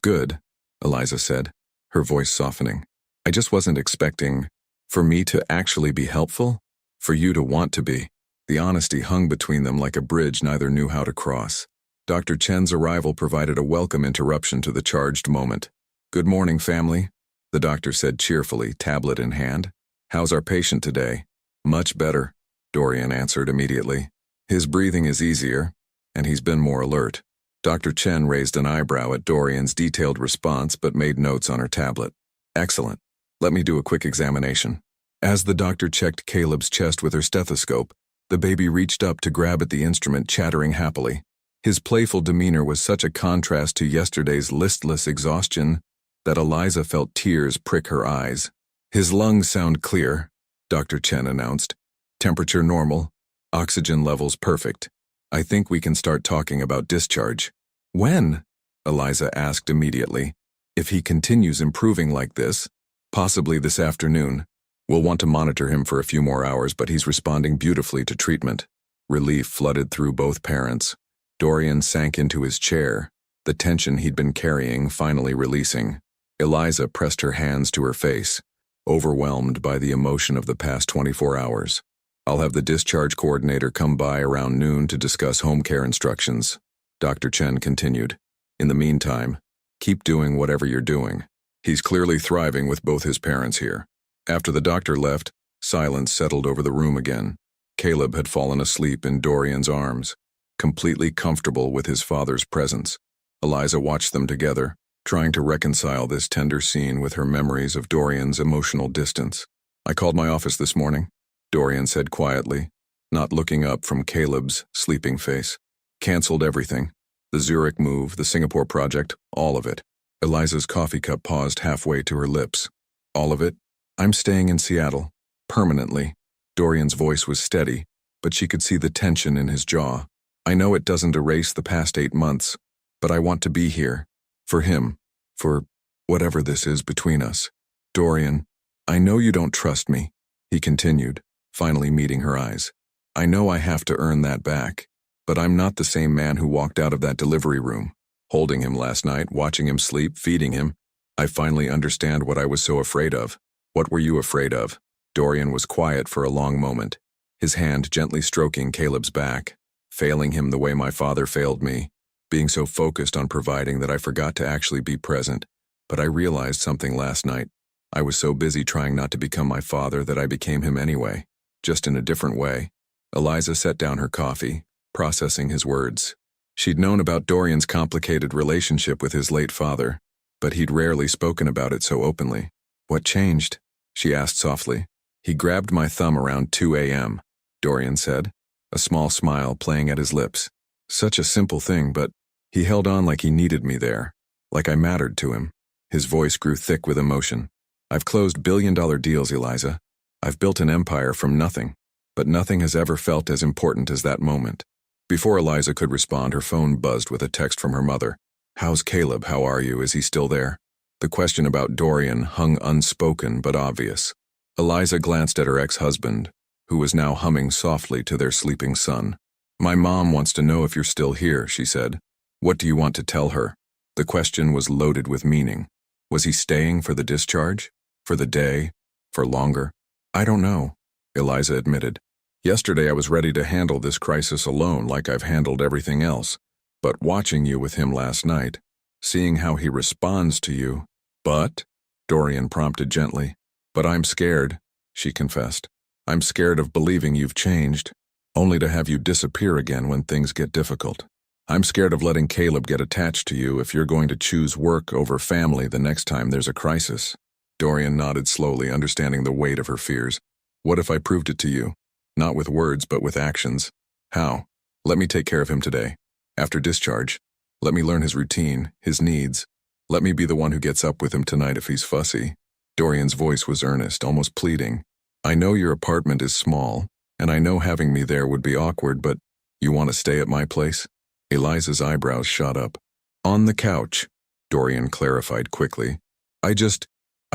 good," Eliza said, her voice softening. "I just wasn't expecting for me to actually be helpful, for you to want to be." The honesty hung between them like a bridge neither knew how to cross. Dr. Chen's arrival provided a welcome interruption to the charged moment. "Good morning, family," the doctor said cheerfully, tablet in hand. "How's our patient today?" "Much better," Dorian answered immediately. "His breathing is easier, and he's been more alert." Dr. Chen raised an eyebrow at Dorian's detailed response but made notes on her tablet. "Excellent. Let me do a quick examination." As the doctor checked Caleb's chest with her stethoscope, the baby reached up to grab at the instrument, chattering happily. His playful demeanor was such a contrast to yesterday's listless exhaustion that Eliza felt tears prick her eyes. "His lungs sound clear," Dr. Chen announced. "Temperature normal. Oxygen levels perfect. I think we can start talking about discharge." "When?" Eliza asked immediately. "If he continues improving like this, possibly this afternoon. We'll want to monitor him for a few more hours, but he's responding beautifully to treatment." Relief flooded through both parents. Dorian sank into his chair, the tension he'd been carrying finally releasing. Eliza pressed her hands to her face, overwhelmed by the emotion of the past 24 hours. "I'll have the discharge coordinator come by around noon to discuss home care instructions," Dr. Chen continued. "In the meantime, keep doing whatever you're doing. He's clearly thriving with both his parents here." After the doctor left, silence settled over the room again. Caleb had fallen asleep in Dorian's arms, completely comfortable with his father's presence. Eliza watched them together, trying to reconcile this tender scene with her memories of Dorian's emotional distance. "I called my office this morning," Dorian said quietly, not looking up from Caleb's sleeping face. "Cancelled everything. The Zurich move, the Singapore project, all of it." Eliza's coffee cup paused halfway to her lips. "All of it? I'm staying in Seattle. Permanently." Dorian's voice was steady, but she could see the tension in his jaw. "I know it doesn't erase the past 8 months, but I want to be here. For him. For whatever this is between us." "Dorian, I know you don't trust me," he continued, finally meeting her eyes. "I know I have to earn that back, but I'm not the same man who walked out of that delivery room, holding him last night, watching him sleep, feeding him. I finally understand what I was so afraid of." "What were you afraid of?" Dorian was quiet for a long moment, his hand gently stroking Caleb's back. "Failing him the way my father failed me, being so focused on providing that I forgot to actually be present. But I realized something last night. I was so busy trying not to become my father that I became him anyway, just in a different way." Eliza set down her coffee, processing his words. She'd known about Dorian's complicated relationship with his late father, but he'd rarely spoken about it so openly. "What changed?" she asked softly. "He grabbed my thumb around 2 a.m., Dorian said. a small smile playing at his lips. Such a simple thing, but he held on like he needed me there, like I mattered to him. His voice grew thick with emotion. I've closed billion-dollar deals, Eliza. I've built an empire from nothing, but nothing has ever felt as important as that moment. Before Eliza could respond, her phone buzzed with a text from her mother. How's Caleb? How are you? Is he still there? The question about Dorian hung unspoken but obvious. Eliza glanced at her ex-husband, who was now humming softly to their sleeping son. My mom wants to know if you're still here, she said. What do you want to tell her? The question was loaded with meaning. Was he staying for the discharge? For the day? For longer? I don't know, Eliza admitted. Yesterday I was ready to handle this crisis alone like I've handled everything else. But watching you with him last night, seeing how he responds to you. But, Dorian prompted gently. But I'm scared, she confessed. I'm scared of believing you've changed, only to have you disappear again when things get difficult. I'm scared of letting Caleb get attached to you if you're going to choose work over family the next time there's a crisis. Dorian nodded slowly, understanding the weight of her fears. What if I proved it to you? Not with words, but with actions. How? Let me take care of him today. After discharge, let me learn his routine, his needs. Let me be the one who gets up with him tonight if he's fussy. Dorian's voice was earnest, almost pleading. I know your apartment is small, and I know having me there would be awkward, but you want to stay at my place? Eliza's eyebrows shot up. On the couch, Dorian clarified quickly. I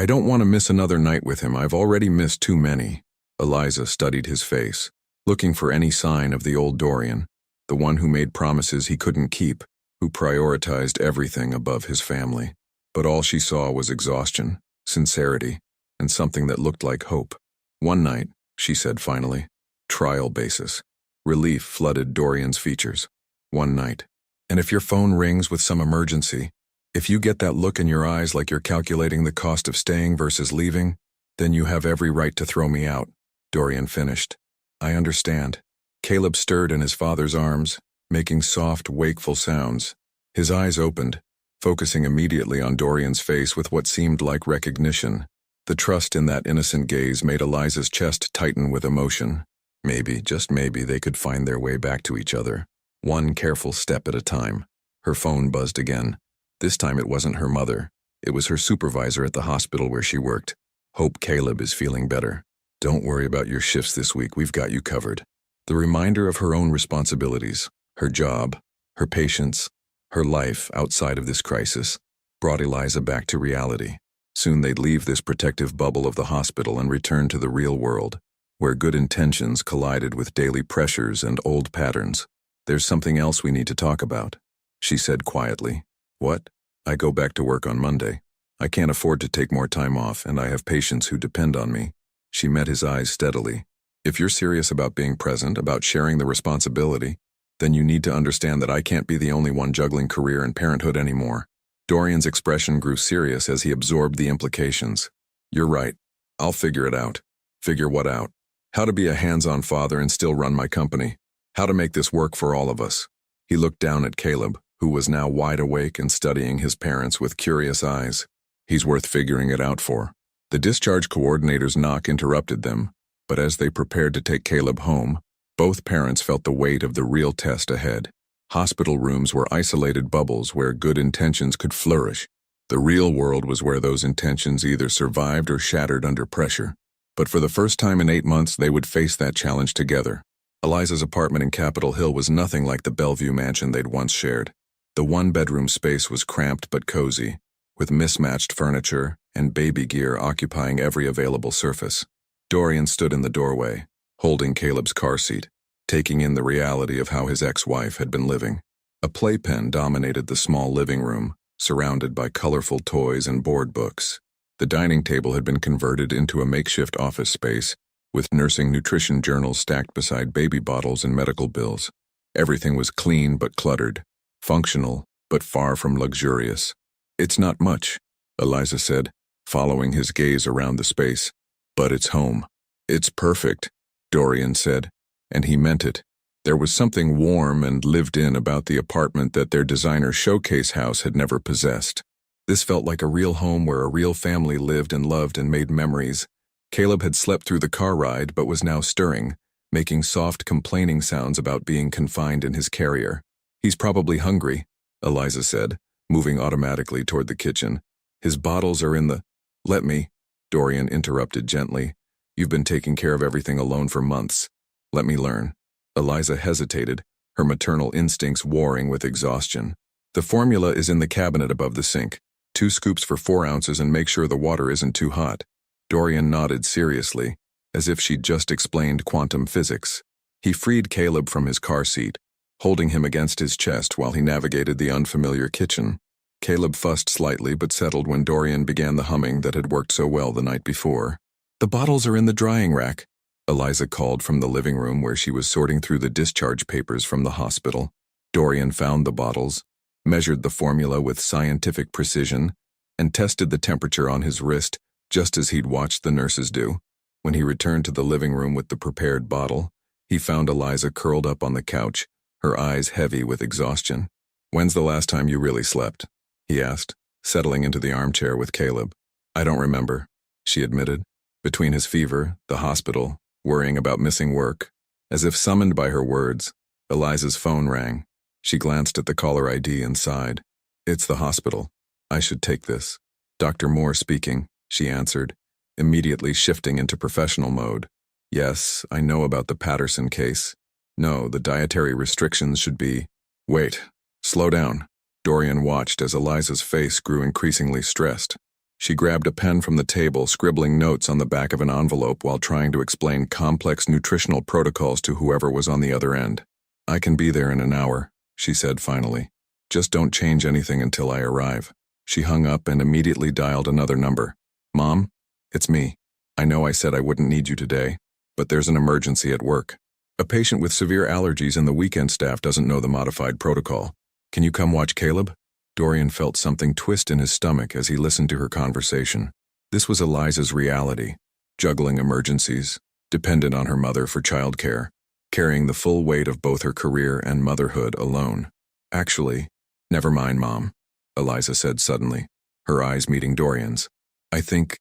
don't want to miss another night with him. I've already missed too many. Eliza studied his face, looking for any sign of the old Dorian, the one who made promises he couldn't keep, who prioritized everything above his family. But all she saw was exhaustion, sincerity, and something that looked like hope. One night, she said finally. Trial basis. Relief flooded Dorian's features. One night. And if your phone rings with some emergency, if you get that look in your eyes like you're calculating the cost of staying versus leaving, then you have every right to throw me out, Dorian finished. I understand. Caleb stirred in his father's arms, making soft, wakeful sounds. His eyes opened, focusing immediately on Dorian's face with what seemed like recognition. The trust in that innocent gaze made Eliza's chest tighten with emotion. Maybe, just maybe, they could find their way back to each other, one careful step at a time. Her phone buzzed again. This time it wasn't her mother. It was her supervisor at the hospital where she worked. Hope Caleb is feeling better. Don't worry about your shifts this week, we've got you covered. The reminder of her own responsibilities, her job, her patients, her life outside of this crisis, brought Eliza back to reality. Soon they'd leave this protective bubble of the hospital and return to the real world, where good intentions collided with daily pressures and old patterns. There's something else we need to talk about, she said quietly. What? I go back to work on Monday. I can't afford to take more time off, and I have patients who depend on me. She met his eyes steadily. If you're serious about being present, about sharing the responsibility, then you need to understand that I can't be the only one juggling career and parenthood anymore. Dorian's expression grew serious as he absorbed the implications. You're right. I'll figure it out. Figure what out? How to be a hands-on father and still run my company. How to make this work for all of us. He looked down at Caleb, who was now wide awake and studying his parents with curious eyes. He's worth figuring it out for. The discharge coordinator's knock interrupted them, but as they prepared to take Caleb home, both parents felt the weight of the real test ahead. Hospital rooms were isolated bubbles where good intentions could flourish. The real world was where those intentions either survived or shattered under pressure. But for the first time in 8 months, they would face that challenge together. Eliza's apartment in Capitol Hill was nothing like the Bellevue mansion they'd once shared. The one-bedroom space was cramped but cozy, with mismatched furniture and baby gear occupying every available surface. Dorian stood in the doorway, holding Caleb's car seat, taking in the reality of how his ex-wife had been living. A playpen dominated the small living room, surrounded by colorful toys and board books. The dining table had been converted into a makeshift office space, with nursing nutrition journals stacked beside baby bottles and medical bills. Everything was clean but cluttered, functional but far from luxurious. It's not much, Eliza said, following his gaze around the space. But it's home. It's perfect, Dorian said, and he meant it. There was something warm and lived-in about the apartment that their designer showcase house had never possessed. This felt like a real home where a real family lived and loved and made memories. Caleb had slept through the car ride but was now stirring, making soft complaining sounds about being confined in his carrier. "He's probably hungry," Eliza said, moving automatically toward the kitchen. "His bottles are in the—" "Let me," Dorian interrupted gently. "You've been taking care of everything alone for months. Let me learn." Eliza hesitated, her maternal instincts warring with exhaustion. "The formula is in the cabinet above the sink. 2 scoops for 4 ounces and make sure the water isn't too hot." Dorian nodded seriously, as if she'd just explained quantum physics. He freed Caleb from his car seat, holding him against his chest while he navigated the unfamiliar kitchen. Caleb fussed slightly but settled when Dorian began the humming that had worked so well the night before. "The bottles are in the drying rack," Eliza called from the living room where she was sorting through the discharge papers from the hospital. Dorian found the bottles, measured the formula with scientific precision, and tested the temperature on his wrist just as he'd watched the nurses do. When he returned to the living room with the prepared bottle, he found Eliza curled up on the couch, her eyes heavy with exhaustion. "When's the last time you really slept?" he asked, settling into the armchair with Caleb. "I don't remember," she admitted. Between his fever, the hospital, worrying about missing work, as if summoned by her words, Eliza's phone rang. She glanced at the caller ID and sighed. "It's the hospital. I should take this." "Dr. Moore speaking," she answered, immediately shifting into professional mode. "Yes, I know about the Patterson case. No, the dietary restrictions should be—" "Wait. Slow down." Dorian watched as Eliza's face grew increasingly stressed. She grabbed a pen from the table, scribbling notes on the back of an envelope while trying to explain complex nutritional protocols to whoever was on the other end. "I can be there in an hour," she said finally. "Just don't change anything until I arrive." She hung up and immediately dialed another number. "Mom? It's me. I know I said I wouldn't need you today, but there's an emergency at work. A patient with severe allergies and the weekend staff doesn't know the modified protocol. Can you come watch Caleb?" Dorian felt something twist in his stomach as he listened to her conversation. This was Eliza's reality, juggling emergencies, dependent on her mother for childcare, carrying the full weight of both her career and motherhood alone. "Actually, never mind, Mom," Eliza said suddenly, her eyes meeting Dorian's. I think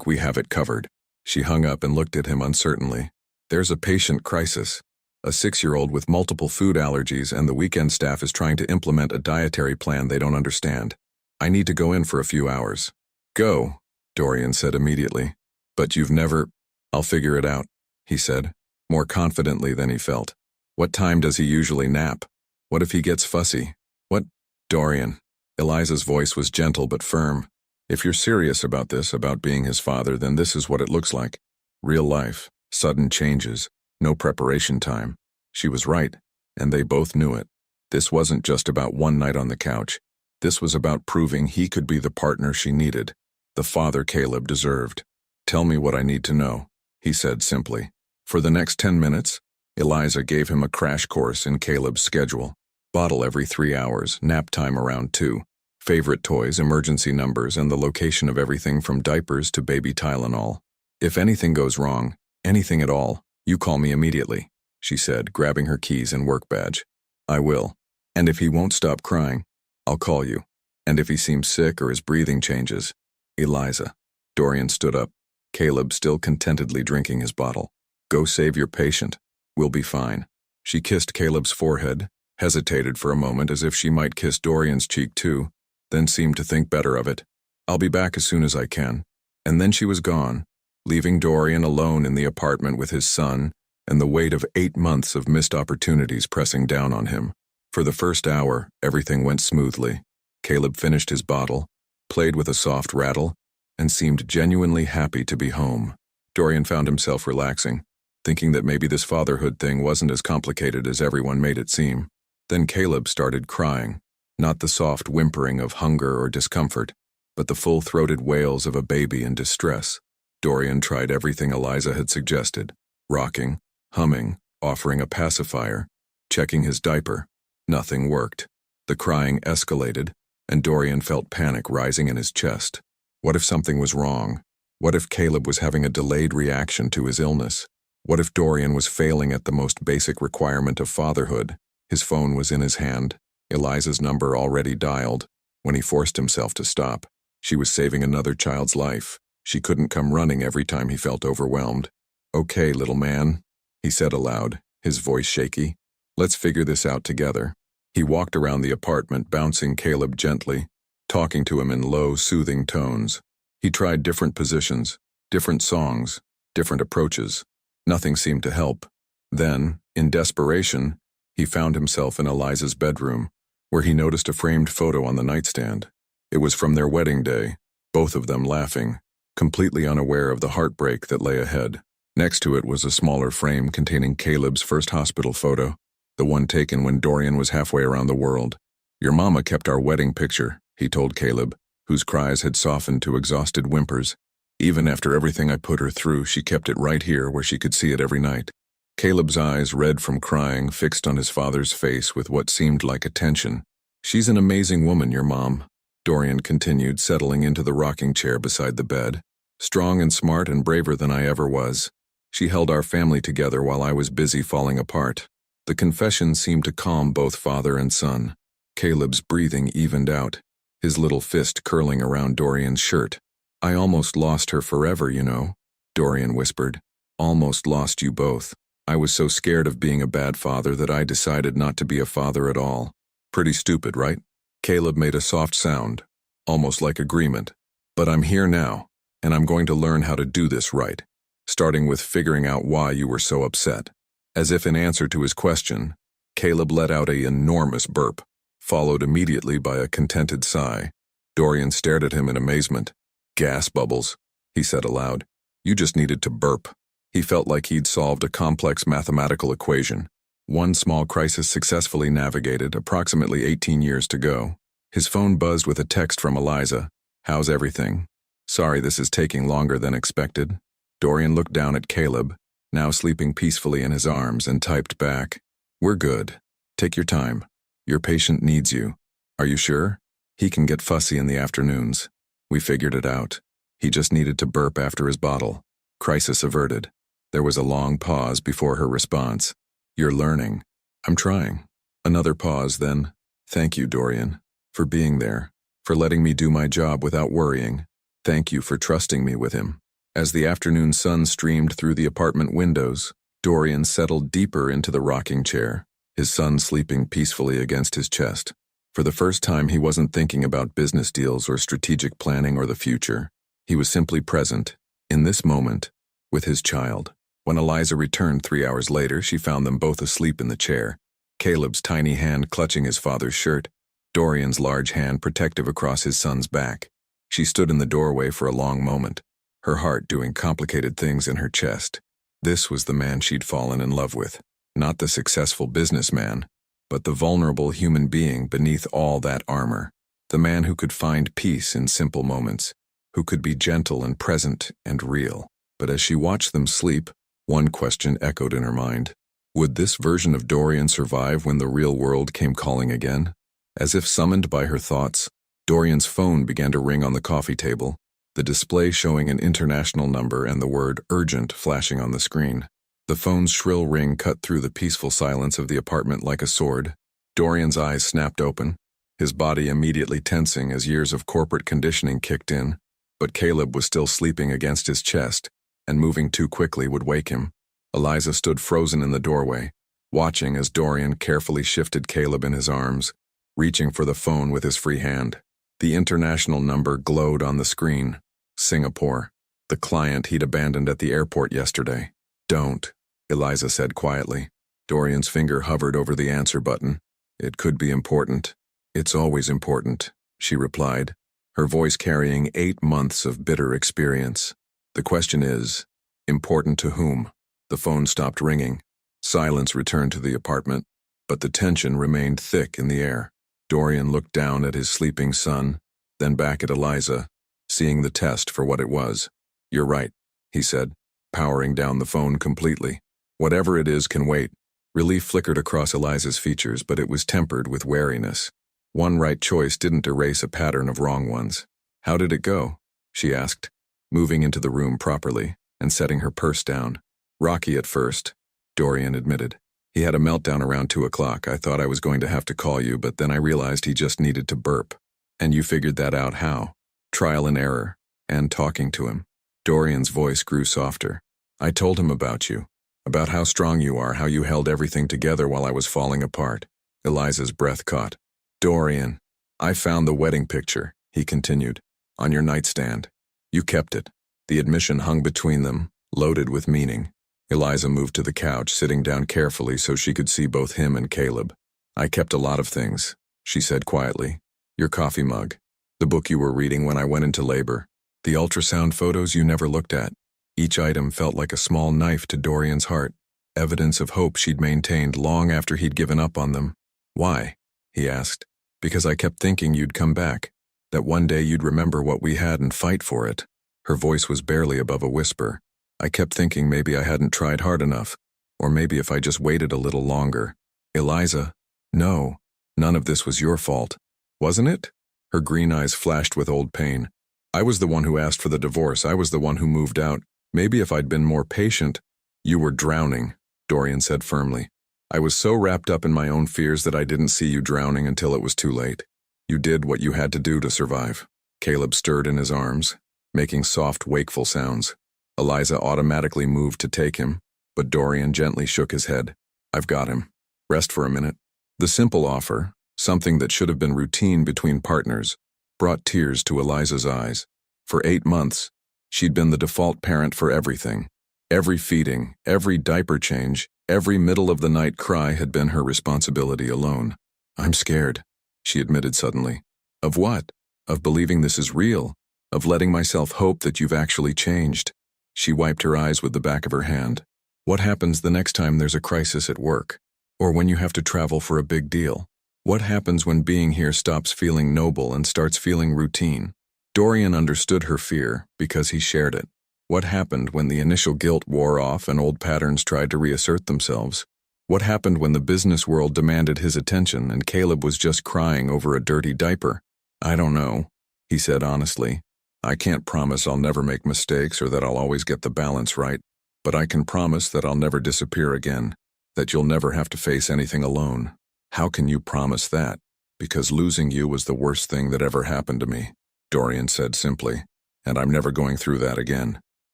we have it covered." She hung up and looked at him uncertainly. "There's a patient crisis. A 6-year-old with multiple food allergies, and the weekend staff is trying to implement a dietary plan they don't understand. I need to go in for a few hours." "Go," Dorian said immediately. "But you've never—" "I'll figure it out," he said, more confidently than he felt. "What time does he usually nap? What if he gets fussy? What—" "Dorian." Eliza's voice was gentle but firm. "If you're serious about this, about being his father, then this is what it looks like. Real life, sudden changes, no preparation time." She was right, and they both knew it. This wasn't just about one night on the couch. This was about proving he could be the partner she needed, the father Caleb deserved. "Tell me what I need to know," he said simply. For the next 10 minutes, Eliza gave him a crash course in Caleb's schedule. Bottle every 3 hours, nap time around 2. Favorite toys, emergency numbers, and the location of everything from diapers to baby Tylenol. "If anything goes wrong, anything at all, you call me immediately," she said, grabbing her keys and work badge. "I will. And if he won't stop crying, I'll call you. And if he seems sick or his breathing changes—" "Eliza." Dorian stood up, Caleb still contentedly drinking his bottle. "Go save your patient. We'll be fine." She kissed Caleb's forehead, hesitated for a moment as if she might kiss Dorian's cheek too, then seemed to think better of it. "I'll be back as soon as I can." And then she was gone, leaving Dorian alone in the apartment with his son and the weight of 8 months of missed opportunities pressing down on him. For the first hour, everything went smoothly. Caleb finished his bottle, played with a soft rattle, and seemed genuinely happy to be home. Dorian found himself relaxing, thinking that maybe this fatherhood thing wasn't as complicated as everyone made it seem. Then Caleb started crying, not the soft whimpering of hunger or discomfort, but the full-throated wails of a baby in distress. Dorian tried everything Eliza had suggested, rocking, humming, offering a pacifier, checking his diaper. Nothing worked. The crying escalated, and Dorian felt panic rising in his chest. What if something was wrong? What if Caleb was having a delayed reaction to his illness? What if Dorian was failing at the most basic requirement of fatherhood? His phone was in his hand, Eliza's number already dialed, when he forced himself to stop. She was saving another child's life. She couldn't come running every time he felt overwhelmed. "Okay, little man," he said aloud, his voice shaky. Let's figure this out together. He walked around the apartment, bouncing Caleb gently, talking to him in low, soothing tones. He tried different positions, different songs, different approaches. Nothing seemed to help. Then, in desperation, he found himself in Eliza's bedroom, where he noticed a framed photo on the nightstand. It was from their wedding day, both of them laughing, completely unaware of the heartbreak that lay ahead. Next to it was a smaller frame containing Caleb's first hospital photo, the one taken when Dorian was halfway around the world. Your mama kept our wedding picture, he told Caleb, whose cries had softened to exhausted whimpers. Even after everything I put her through, she kept it right here where she could see it every night. Caleb's eyes, red from crying, fixed on his father's face with what seemed like attention. She's an amazing woman, your mom, Dorian continued, settling into the rocking chair beside the bed. Strong and smart and braver than I ever was. She held our family together while I was busy falling apart. The confession seemed to calm both father and son. Caleb's breathing evened out, his little fist curling around Dorian's shirt. I almost lost her forever, you know, Dorian whispered. Almost lost you both. I was so scared of being a bad father that I decided not to be a father at all. Pretty stupid, right? Caleb made a soft sound, almost like agreement. But I'm here now, and I'm going to learn how to do this right, starting with figuring out why you were so upset. As if in answer to his question, Caleb let out an enormous burp, followed immediately by a contented sigh. Dorian stared at him in amazement. Gas bubbles, he said aloud. You just needed to burp. He felt like he'd solved a complex mathematical equation. One small crisis successfully navigated, approximately 18 years to go. His phone buzzed with a text from Eliza. How's everything? Sorry this is taking longer than expected. Dorian looked down at Caleb, now sleeping peacefully in his arms, and typed back. We're good. Take your time. Your patient needs you. Are you sure? He can get fussy in the afternoons. We figured it out. He just needed to burp after his bottle. Crisis averted. There was a long pause before her response. You're learning. I'm trying. Another pause, then. Thank you, Dorian, for being there, for letting me do my job without worrying. Thank you for trusting me with him. As the afternoon sun streamed through the apartment windows, Dorian settled deeper into the rocking chair, his son sleeping peacefully against his chest. For the first time, he wasn't thinking about business deals or strategic planning or the future. He was simply present, in this moment, with his child. When Eliza returned 3 hours later, she found them both asleep in the chair, Caleb's tiny hand clutching his father's shirt, Dorian's large hand protective across his son's back. She stood in the doorway for a long moment, her heart doing complicated things in her chest. This was the man she'd fallen in love with, not the successful businessman, but the vulnerable human being beneath all that armor, the man who could find peace in simple moments, who could be gentle and present and real. But as she watched them sleep, one question echoed in her mind. Would this version of Dorian survive when the real world came calling again? As if summoned by her thoughts, Dorian's phone began to ring on the coffee table, the display showing an international number and the word urgent flashing on the screen. The phone's shrill ring cut through the peaceful silence of the apartment like a sword. Dorian's eyes snapped open, his body immediately tensing as years of corporate conditioning kicked in. But Caleb was still sleeping against his chest, and moving too quickly would wake him. Eliza stood frozen in the doorway, watching as Dorian carefully shifted Caleb in his arms, reaching for the phone with his free hand. The international number glowed on the screen. Singapore. The client he'd abandoned at the airport yesterday. Don't, Eliza said quietly. Dorian's finger hovered over the answer button. It could be important. It's always important, she replied, her voice carrying 8 months of bitter experience. The question is, important to whom? The phone stopped ringing. Silence returned to the apartment, but the tension remained thick in the air. Dorian looked down at his sleeping son, then back at Eliza, seeing the test for what it was. You're right, he said, powering down the phone completely. Whatever it is can wait. Relief flickered across Eliza's features, but it was tempered with wariness. One right choice didn't erase a pattern of wrong ones. How did it go? She asked, moving into the room properly and setting her purse down. Rocky at first, Dorian admitted. He had a meltdown around 2 o'clock. I thought I was going to have to call you, but then I realized he just needed to burp. And you figured that out how? Trial and error, and talking to him. Dorian's voice grew softer. I told him about you. About how strong you are, how you held everything together while I was falling apart. Eliza's breath caught. Dorian, I found the wedding picture, he continued, on your nightstand. You kept it. The admission hung between them, loaded with meaning. Eliza moved to the couch, sitting down carefully so she could see both him and Caleb. I kept a lot of things, she said quietly. Your coffee mug, the book you were reading when I went into labor, the ultrasound photos you never looked at. Each item felt like a small knife to Dorian's heart, evidence of hope she'd maintained long after he'd given up on them. Why? He asked. Because I kept thinking you'd come back, that one day you'd remember what we had and fight for it. Her voice was barely above a whisper. I kept thinking maybe I hadn't tried hard enough, or maybe if I just waited a little longer. Eliza, no, none of this was your fault. Wasn't it? Her green eyes flashed with old pain. I was the one who asked for the divorce. I was the one who moved out. Maybe if I'd been more patient. You were drowning, Dorian said firmly. I was so wrapped up in my own fears that I didn't see you drowning until it was too late. You did what you had to do to survive. Caleb stirred in his arms, making soft, wakeful sounds. Eliza automatically moved to take him, but Dorian gently shook his head. I've got him. Rest for a minute. The simple offer, something that should have been routine between partners, brought tears to Eliza's eyes. For 8 months, she'd been the default parent for everything. Every feeding, every diaper change, every middle-of-the-night cry had been her responsibility alone. I'm scared, she admitted suddenly. Of what? Of believing this is real, of letting myself hope that you've actually changed. She wiped her eyes with the back of her hand. What happens the next time there's a crisis at work? Or when you have to travel for a big deal? What happens when being here stops feeling noble and starts feeling routine? Dorian understood her fear because he shared it. What happened when the initial guilt wore off and old patterns tried to reassert themselves? What happened when the business world demanded his attention and Caleb was just crying over a dirty diaper? I don't know, he said honestly. I can't promise I'll never make mistakes or that I'll always get the balance right, but I can promise that I'll never disappear again, that you'll never have to face anything alone. How can you promise that? Because losing you was the worst thing that ever happened to me, Dorian said simply, and I'm never going through that again.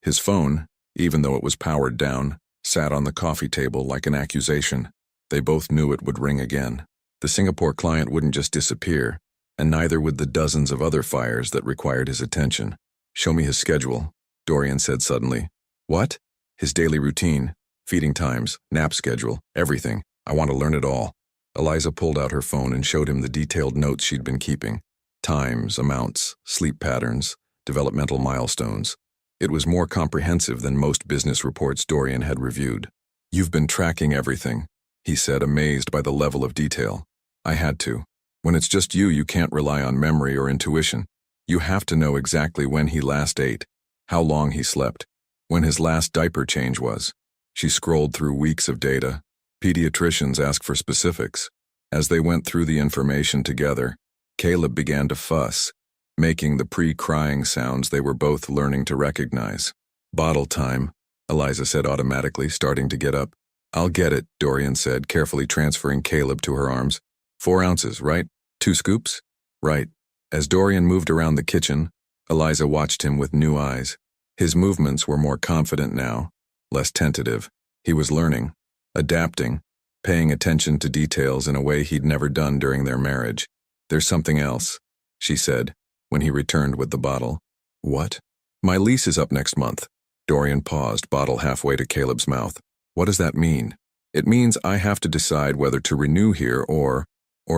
His phone, even though it was powered down, sat on the coffee table like an accusation. They both knew it would ring again. The Singapore client wouldn't just disappear, and neither would the dozens of other fires that required his attention. Show me his schedule, Dorian said suddenly. What? His daily routine, feeding times, nap schedule, everything. I want to learn it all. Eliza pulled out her phone and showed him the detailed notes she'd been keeping. Times, amounts, sleep patterns, developmental milestones. It was more comprehensive than most business reports Dorian had reviewed. You've been tracking everything, he said, amazed by the level of detail. I had to. When it's just you, you can't rely on memory or intuition. You have to know exactly when he last ate, how long he slept, when his last diaper change was. She scrolled through weeks of data. Pediatricians asked for specifics. As they went through the information together, Caleb began to fuss, making the pre-crying sounds they were both learning to recognize. Bottle time, Eliza said automatically, starting to get up. I'll get it, Dorian said, carefully transferring Caleb to her arms. 4 ounces, right? 2 scoops? Right. As Dorian moved around the kitchen, Eliza watched him with new eyes. His movements were more confident now, less tentative. He was learning, adapting, paying attention to details in a way he'd never done during their marriage. There's something else, she said, when he returned with the bottle. What? My lease is up next month. Dorian paused, bottle halfway to Caleb's mouth. What does that mean? It means I have to decide whether to renew here or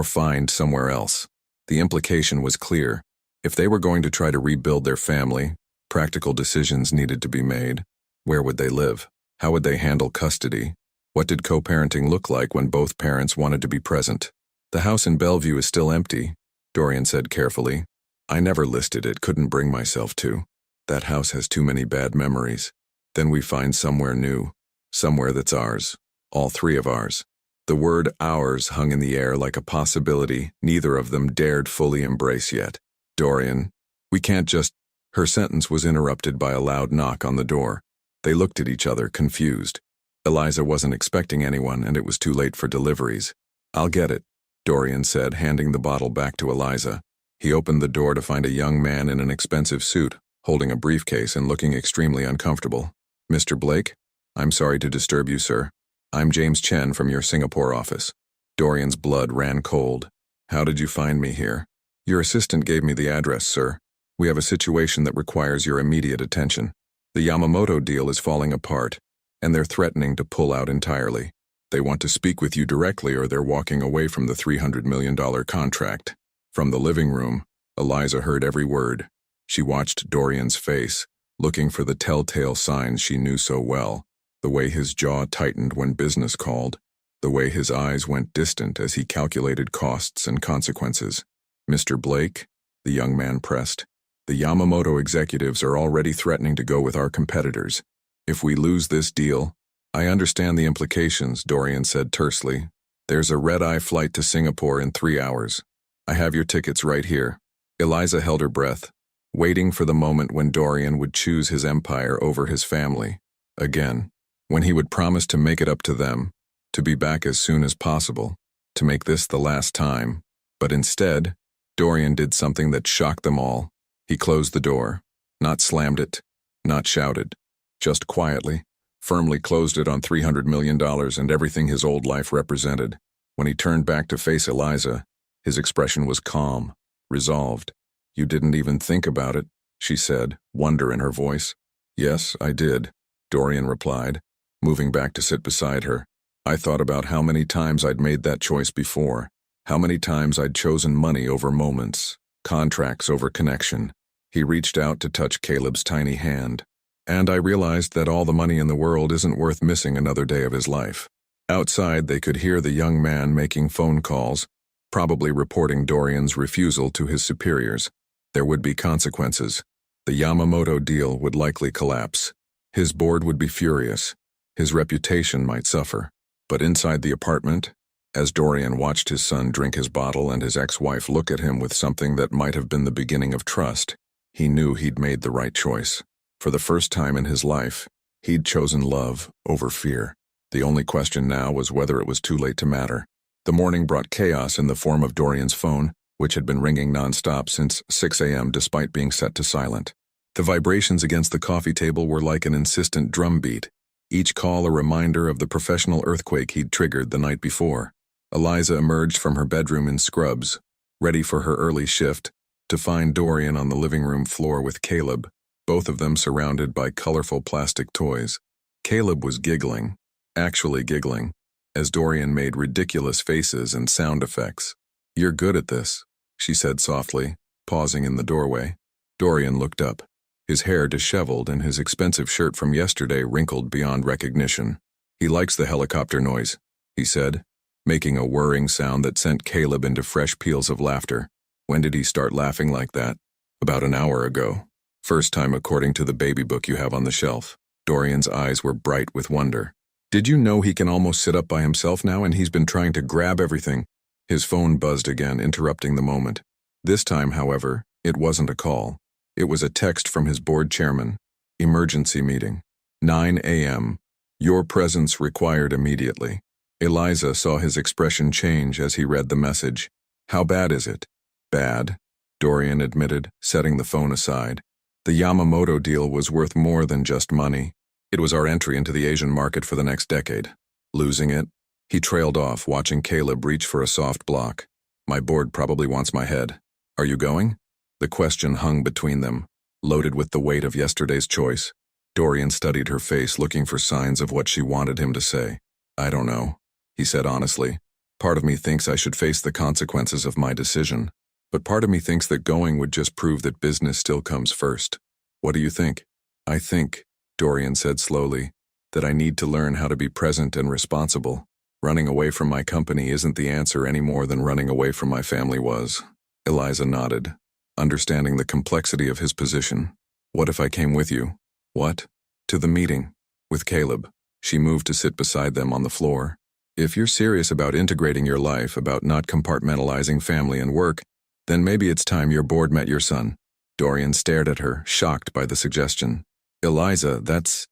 find somewhere else. The implication was clear. If they were going to try to rebuild their family, practical decisions needed to be made. Where would they live? How would they handle custody? What did co-parenting look like when both parents wanted to be present? The house in Bellevue is still empty, Dorian said carefully. I never listed it, couldn't bring myself to. That house has too many bad memories. Then we find somewhere new, somewhere that's ours, all 3 of ours. The word ours hung in the air like a possibility neither of them dared fully embrace yet. Dorian, we can't just... Her sentence was interrupted by a loud knock on the door. They looked at each other, confused. Eliza wasn't expecting anyone, and it was too late for deliveries. I'll get it, Dorian said, handing the bottle back to Eliza. He opened the door to find a young man in an expensive suit, holding a briefcase and looking extremely uncomfortable. Mr. Blake? I'm sorry to disturb you, sir. I'm James Chen from your Singapore office. Dorian's blood ran cold. How did you find me here? Your assistant gave me the address, sir. We have a situation that requires your immediate attention. The Yamamoto deal is falling apart, and they're threatening to pull out entirely. They want to speak with you directly or they're walking away from the $300 million contract. From the living room, Eliza heard every word. She watched Dorian's face, looking for the telltale signs she knew so well, the way his jaw tightened when business called, the way his eyes went distant as he calculated costs and consequences. Mr. Blake, the young man pressed, the Yamamoto executives are already threatening to go with our competitors. If we lose this deal, I understand the implications, Dorian said tersely. There's a red-eye flight to Singapore in 3 hours. I have your tickets right here. Eliza held her breath, waiting for the moment when Dorian would choose his empire over his family. Again, when he would promise to make it up to them, to be back as soon as possible, to make this the last time. But instead, Dorian did something that shocked them all. He closed the door, not slammed it, not shouted, just quietly, firmly closed it on $300 million and everything his old life represented. When he turned back to face Eliza, his expression was calm, resolved. You didn't even think about it, she said, wonder in her voice. Yes, I did, Dorian replied, moving back to sit beside her. I thought about how many times I'd made that choice before, how many times I'd chosen money over moments, contracts over connection. He reached out to touch Caleb's tiny hand. And I realized that all the money in the world isn't worth missing another day of his life. Outside, they could hear the young man making phone calls, probably reporting Dorian's refusal to his superiors. There would be consequences. The Yamamoto deal would likely collapse. His board would be furious. His reputation might suffer. But inside the apartment, as Dorian watched his son drink his bottle and his ex-wife look at him with something that might have been the beginning of trust, he knew he'd made the right choice. For the first time in his life, he'd chosen love over fear. The only question now was whether it was too late to matter. The morning brought chaos in the form of Dorian's phone, which had been ringing nonstop since 6 a.m. despite being set to silent. The vibrations against the coffee table were like an insistent drumbeat, each call a reminder of the professional earthquake he'd triggered the night before. Eliza emerged from her bedroom in scrubs, ready for her early shift, to find Dorian on the living room floor with Caleb, both of them surrounded by colorful plastic toys. Caleb was giggling, actually giggling, as Dorian made ridiculous faces and sound effects. You're good at this, she said softly, pausing in the doorway. Dorian looked up, his hair disheveled and his expensive shirt from yesterday wrinkled beyond recognition. He likes the helicopter noise, he said, making a whirring sound that sent Caleb into fresh peals of laughter. When did he start laughing like that? About an hour ago. First time according to the baby book you have on the shelf. Dorian's eyes were bright with wonder. Did you know he can almost sit up by himself now and he's been trying to grab everything? His phone buzzed again, interrupting the moment. This time, however, it wasn't a call. It was a text from his board chairman. Emergency meeting. 9 a.m. Your presence required immediately. Eliza saw his expression change as he read the message. How bad is it? Bad, Dorian admitted, setting the phone aside. The Yamamoto deal was worth more than just money. It was our entry into the Asian market for the next decade. Losing it? He trailed off, watching Caleb reach for a soft block. My board probably wants my head. Are you going? The question hung between them, loaded with the weight of yesterday's choice. Dorian studied her face, looking for signs of what she wanted him to say. I don't know, he said honestly. Part of me thinks I should face the consequences of my decision, but part of me thinks that going would just prove that business still comes first. What do you think? I think, Dorian said slowly, that I need to learn how to be present and responsible. Running away from my company isn't the answer any more than running away from my family was. Eliza nodded, understanding the complexity of his position. What if I came with you? What? To the meeting. With Caleb. She moved to sit beside them on the floor. If you're serious about integrating your life, about not compartmentalizing family and work, then maybe it's time your board met your son. Dorian stared at her, shocked by the suggestion. Eliza, that's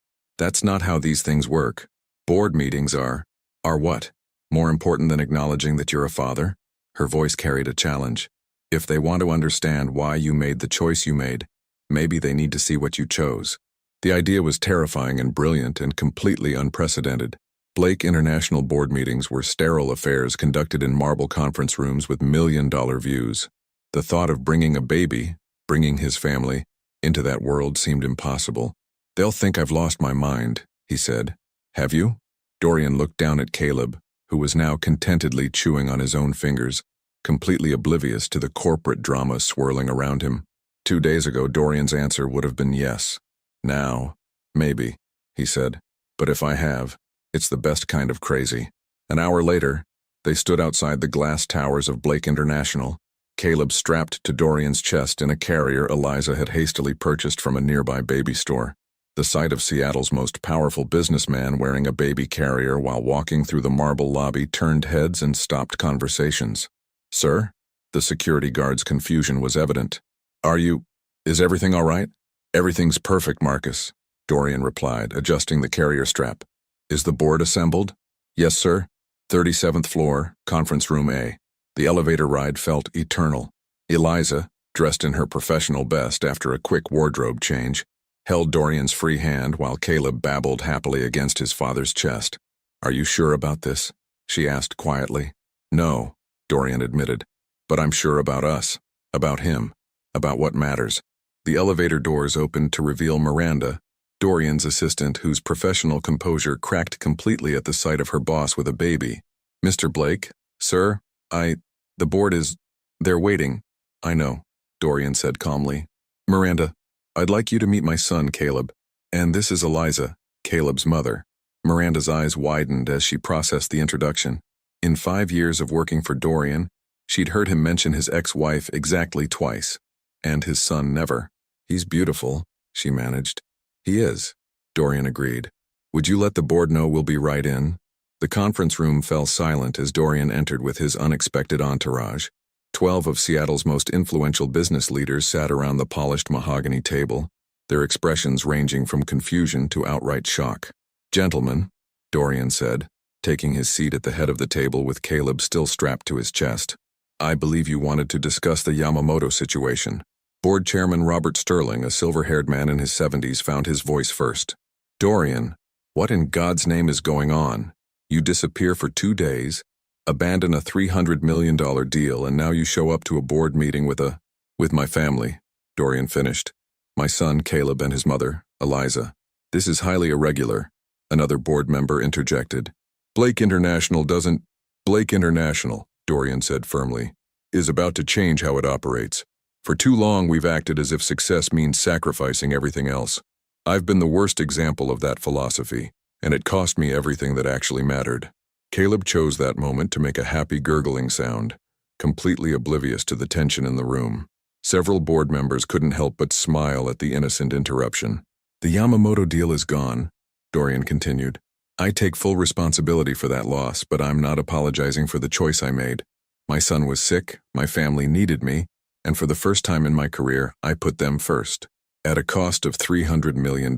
not how these things work. Board meetings are what? More important than acknowledging that you're a father? Her voice carried a challenge. If they want to understand why you made the choice you made, maybe they need to see what you chose. The idea was terrifying and brilliant and completely unprecedented. Blake International board meetings were sterile affairs conducted in marble conference rooms with million-dollar views. The thought of bringing a baby, bringing his family, into that world seemed impossible. "They'll think I've lost my mind," he said. "Have you?" Dorian looked down at Caleb, who was now contentedly chewing on his own fingers, completely oblivious to the corporate drama swirling around him. 2 days ago, Dorian's answer would have been yes. Now, maybe, he said. But if I have, it's the best kind of crazy. An hour later, they stood outside the glass towers of Blake International, Caleb strapped to Dorian's chest in a carrier Eliza had hastily purchased from a nearby baby store. The sight of Seattle's most powerful businessman wearing a baby carrier while walking through the marble lobby turned heads and stopped conversations. "Sir?" The security guard's confusion was evident. Is everything all right?" "Everything's perfect, Marcus," Dorian replied, adjusting the carrier strap. "Is the board assembled?" "Yes, sir. 37th floor, conference room A." The elevator ride felt eternal. Eliza, dressed in her professional best after a quick wardrobe change, held Dorian's free hand while Caleb babbled happily against his father's chest. "Are you sure about this?" she asked quietly. "No," Dorian admitted. "But I'm sure about us, about him, about what matters." The elevator doors opened to reveal Miranda, Dorian's assistant, whose professional composure cracked completely at the sight of her boss with a baby. "Mr. Blake, sir, the board is, they're waiting." "I know," Dorian said calmly. "Miranda, I'd like you to meet my son, Caleb. And this is Eliza, Caleb's mother." Miranda's eyes widened as she processed the introduction. In 5 years of working for Dorian, she'd heard him mention his ex-wife exactly twice. And his son never. "He's beautiful," she managed. "He is," Dorian agreed. "Would you let the board know we'll be right in?" The conference room fell silent as Dorian entered with his unexpected entourage. 12 of Seattle's most influential business leaders sat around the polished mahogany table, their expressions ranging from confusion to outright shock. "Gentlemen," Dorian said, taking his seat at the head of the table with Caleb still strapped to his chest, "I believe you wanted to discuss the Yamamoto situation." Board Chairman Robert Sterling, a silver-haired man in his 70s, found his voice first. "Dorian, what in God's name is going on? You disappear for 2 days, abandon a $300 million deal, and now you show up to a board meeting with my family," Dorian finished. "My son, Caleb, and his mother, Eliza. This is highly irregular," another board member interjected. Blake International, Dorian said firmly, "is about to change how it operates. For too long, we've acted as if success means sacrificing everything else. I've been the worst example of that philosophy, and it cost me everything that actually mattered." Caleb chose that moment to make a happy gurgling sound, completely oblivious to the tension in the room. Several board members couldn't help but smile at the innocent interruption. "The Yamamoto deal is gone," Dorian continued. "I take full responsibility for that loss, but I'm not apologizing for the choice I made. My son was sick, my family needed me, and for the first time in my career, I put them first. At a cost of $300 million,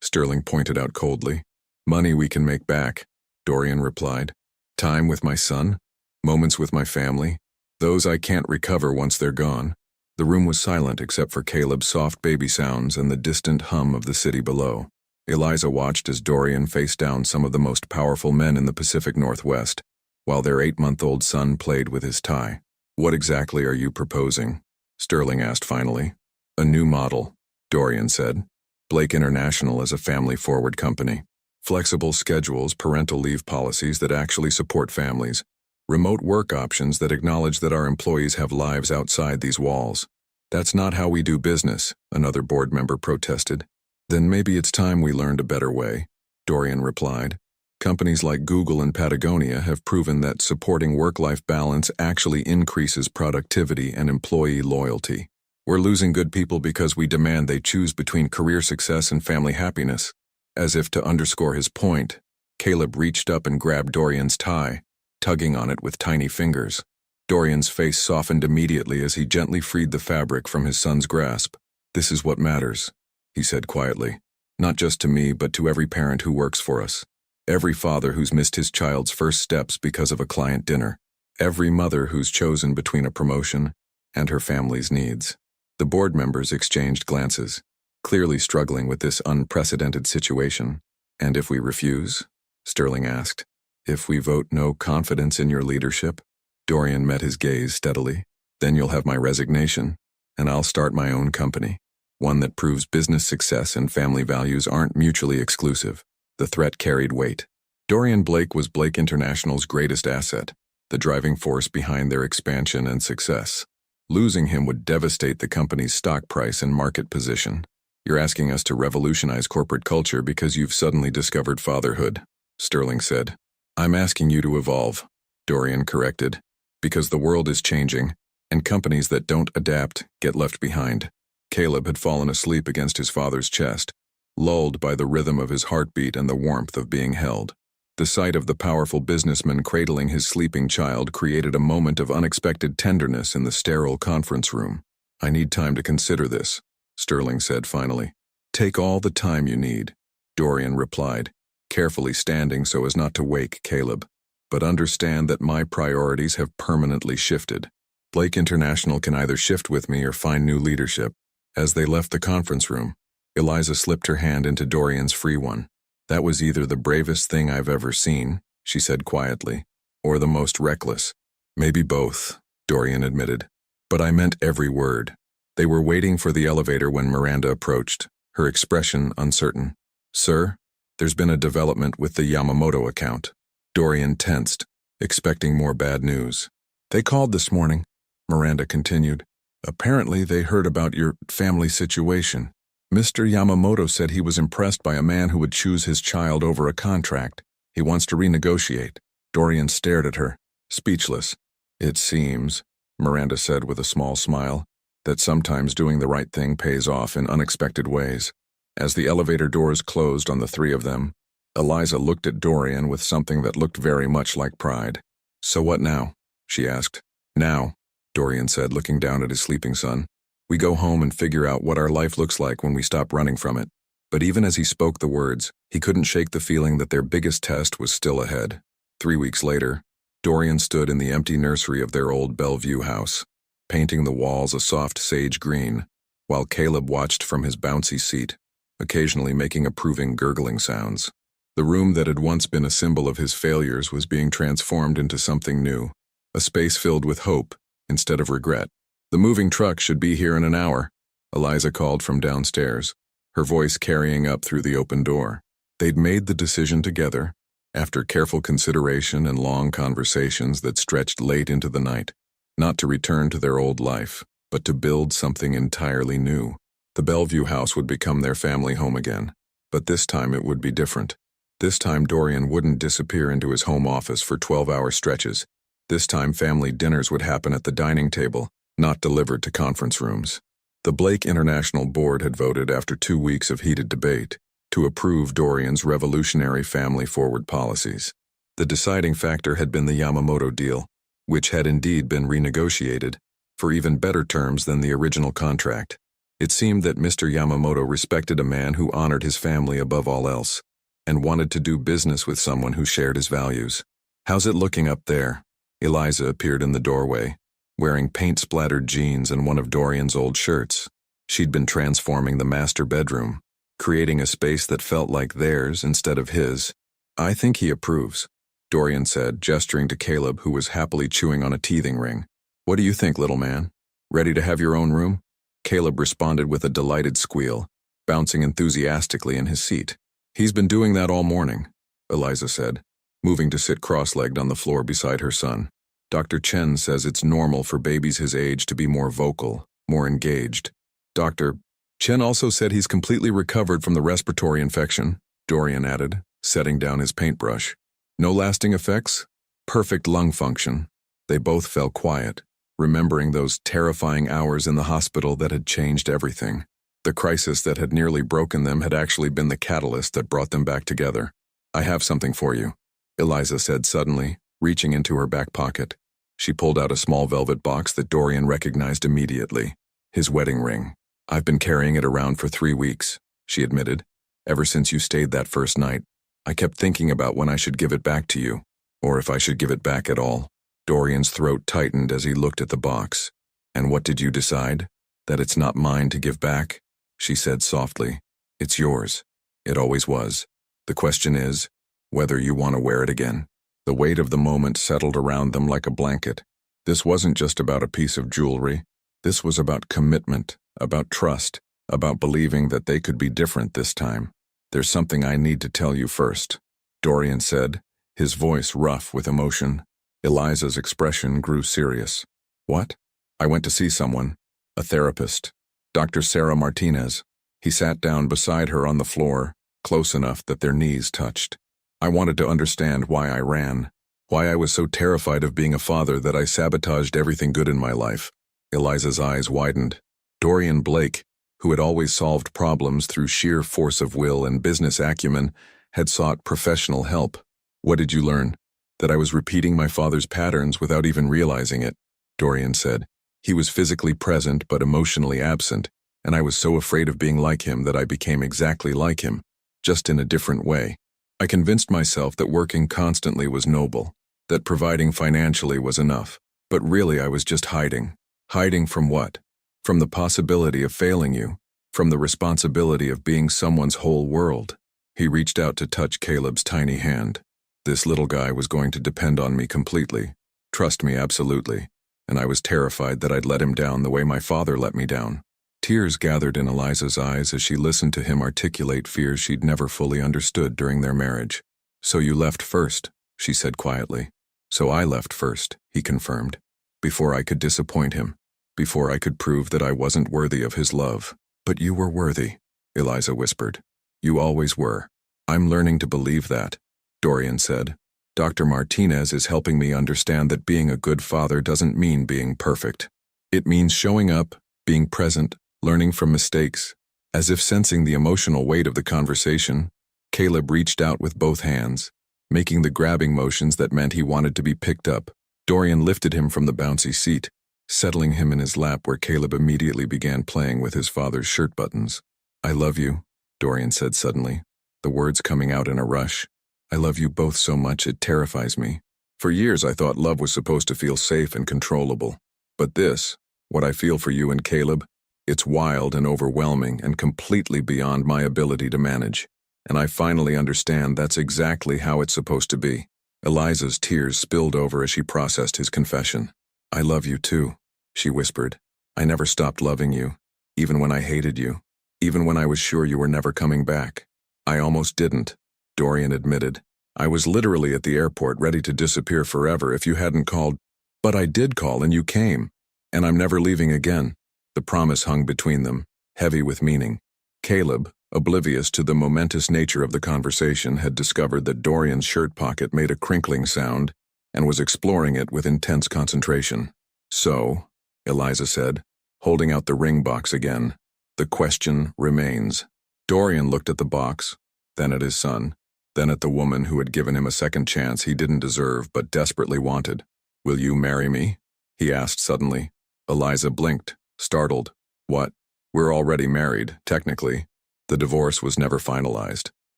Sterling pointed out coldly. "Money we can make back," Dorian replied. "Time with my son, moments with my family, those I can't recover once they're gone." The room was silent except for Caleb's soft baby sounds and the distant hum of the city below. Eliza watched as Dorian faced down some of the most powerful men in the Pacific Northwest, while their 8-month-old son played with his tie. "What exactly are you proposing?" Sterling asked finally. "A new model," Dorian said. "Blake International is a family-forward company. Flexible schedules, parental leave policies that actually support families, remote work options that acknowledge that our employees have lives outside these walls." "That's not how we do business," another board member protested. "Then maybe it's time we learned a better way," Dorian replied. "Companies like Google and Patagonia have proven that supporting work-life balance actually increases productivity and employee loyalty. We're losing good people because we demand they choose between career success and family happiness." As if to underscore his point, Caleb reached up and grabbed Dorian's tie, tugging on it with tiny fingers. Dorian's face softened immediately as he gently freed the fabric from his son's grasp. "This is what matters," he said quietly. "Not just to me, but to every parent who works for us. Every father who's missed his child's first steps because of a client dinner. Every mother who's chosen between a promotion and her family's needs." The board members exchanged glances. clearly struggling with this unprecedented situation. And if we refuse? Sterling asked. If we vote no confidence in your leadership? Dorian met his gaze steadily. Then you'll have my resignation, and I'll start my own company. One that proves business success and family values aren't mutually exclusive. The threat carried weight. Dorian Blake was Blake International's greatest asset, the driving force behind their expansion and success. Losing him would devastate the company's stock price and market position. You're asking us to revolutionize corporate culture because you've suddenly discovered fatherhood, Sterling said. I'm asking you to evolve, Dorian corrected, because the world is changing, and companies that don't adapt get left behind. Caleb had fallen asleep against his father's chest, lulled by the rhythm of his heartbeat and the warmth of being held. The sight of the powerful businessman cradling his sleeping child created a moment of unexpected tenderness in the sterile conference room. I need time to consider this, Sterling said finally. Take all the time you need, Dorian replied, carefully standing so as not to wake Caleb. But understand that my priorities have permanently shifted. Blake International can either shift with me or find new leadership. As they left the conference room, Eliza slipped her hand into Dorian's free one. That was either the bravest thing I've ever seen, she said quietly, or the most reckless. Maybe both, Dorian admitted. But I meant every word. They were waiting for the elevator when Miranda approached, her expression uncertain. Sir, there's been a development with the Yamamoto account. Dorian tensed, expecting more bad news. They called this morning, Miranda continued. Apparently they heard about your family situation. Mr. Yamamoto said he was impressed by a man who would choose his child over a contract. He wants to renegotiate. Dorian stared at her, speechless. It seems, Miranda said with a small smile, that sometimes doing the right thing pays off in unexpected ways. As the elevator doors closed on the three of them, Eliza looked at Dorian with something that looked very much like pride. So what now? She asked. Now, Dorian said, looking down at his sleeping son. We go home and figure out what our life looks like when we stop running from it. But even as he spoke the words, he couldn't shake the feeling that their biggest test was still ahead. 3 weeks later, Dorian stood in the empty nursery of their old Bellevue house, painting the walls a soft sage green, while Caleb watched from his bouncy seat, occasionally making approving gurgling sounds. The room that had once been a symbol of his failures was being transformed into something new, a space filled with hope instead of regret. The moving truck should be here in an hour, Eliza called from downstairs, her voice carrying up through the open door. They'd made the decision together, after careful consideration and long conversations that stretched late into the night, not to return to their old life, but to build something entirely new. The Bellevue house would become their family home again, but this time it would be different. This time Dorian wouldn't disappear into his home office for 12-hour stretches. This time family dinners would happen at the dining table, not delivered to conference rooms. The Blake International Board had voted after 2 weeks of heated debate to approve Dorian's revolutionary family-forward policies. The deciding factor had been the Yamamoto deal, which had indeed been renegotiated, for even better terms than the original contract. It seemed that Mr. Yamamoto respected a man who honored his family above all else, and wanted to do business with someone who shared his values. How's it looking up there? Eliza appeared in the doorway, wearing paint-splattered jeans and one of Dorian's old shirts. She'd been transforming the master bedroom, creating a space that felt like theirs instead of his. I think he approves, Dorian said, gesturing to Caleb, who was happily chewing on a teething ring. What do you think, little man? Ready to have your own room? Caleb responded with a delighted squeal, bouncing enthusiastically in his seat. He's been doing that all morning, Eliza said, moving to sit cross-legged on the floor beside her son. Dr. Chen says it's normal for babies his age to be more vocal, more engaged. Dr. Chen also said he's completely recovered from the respiratory infection, Dorian added, setting down his paintbrush. No lasting effects? Perfect lung function. They both fell quiet, remembering those terrifying hours in the hospital that had changed everything. The crisis that had nearly broken them had actually been the catalyst that brought them back together. I have something for you, Eliza said suddenly, reaching into her back pocket. She pulled out a small velvet box that Dorian recognized immediately. His wedding ring. I've been carrying it around for 3 weeks, she admitted. Ever since you stayed that first night, I kept thinking about when I should give it back to you, or if I should give it back at all. Dorian's throat tightened as he looked at the box. And what did you decide? That it's not mine to give back? she said softly. It's yours. It always was. The question is, whether you want to wear it again. The weight of the moment settled around them like a blanket. This wasn't just about a piece of jewelry. This was about commitment, about trust, about believing that they could be different this time. There's something I need to tell you first, Dorian said, his voice rough with emotion. Eliza's expression grew serious. What? I went to see someone, a therapist, Dr. Sarah Martinez. He sat down beside her on the floor, close enough that their knees touched. I wanted to understand why I ran, why I was so terrified of being a father that I sabotaged everything good in my life. Eliza's eyes widened. Dorian Blake, who had always solved problems through sheer force of will and business acumen, had sought professional help. What did you learn? That I was repeating my father's patterns without even realizing it, Dorian said. He was physically present but emotionally absent, and I was so afraid of being like him that I became exactly like him, just in a different way. I convinced myself that working constantly was noble, that providing financially was enough, but really I was just hiding. Hiding from what? From the possibility of failing you, from the responsibility of being someone's whole world. He reached out to touch Caleb's tiny hand. This little guy was going to depend on me completely, trust me absolutely, and I was terrified that I'd let him down the way my father let me down. Tears gathered in Eliza's eyes as she listened to him articulate fears she'd never fully understood during their marriage. So you left first, she said quietly. So I left first, he confirmed, before I could disappoint him, before I could prove that I wasn't worthy of his love. But you were worthy, Eliza whispered. You always were. I'm learning to believe that, Dorian said. Dr. Martinez is helping me understand that being a good father doesn't mean being perfect. It means showing up, being present, learning from mistakes. As if sensing the emotional weight of the conversation, Caleb reached out with both hands, making the grabbing motions that meant he wanted to be picked up. Dorian lifted him from the bouncy seat, settling him in his lap where Caleb immediately began playing with his father's shirt buttons. I love you, Dorian said suddenly, the words coming out in a rush. I love you both so much it terrifies me. For years I thought love was supposed to feel safe and controllable. But this, what I feel for you and Caleb, it's wild and overwhelming and completely beyond my ability to manage. And I finally understand that's exactly how it's supposed to be. Eliza's tears spilled over as she processed his confession. I love you too, she whispered. I never stopped loving you, even when I hated you, even when I was sure you were never coming back. I almost didn't, Dorian admitted. I was literally at the airport ready to disappear forever if you hadn't called. But I did call and you came, and I'm never leaving again. The promise hung between them, heavy with meaning. Caleb, oblivious to the momentous nature of the conversation, had discovered that Dorian's shirt pocket made a crinkling sound and was exploring it with intense concentration. So, Eliza said, holding out the ring box again, the question remains. Dorian looked at the box, then at his son, then at the woman who had given him a second chance he didn't deserve but desperately wanted. Will you marry me? He asked suddenly. Eliza blinked, startled. What? We're already married, technically. The divorce was never finalized.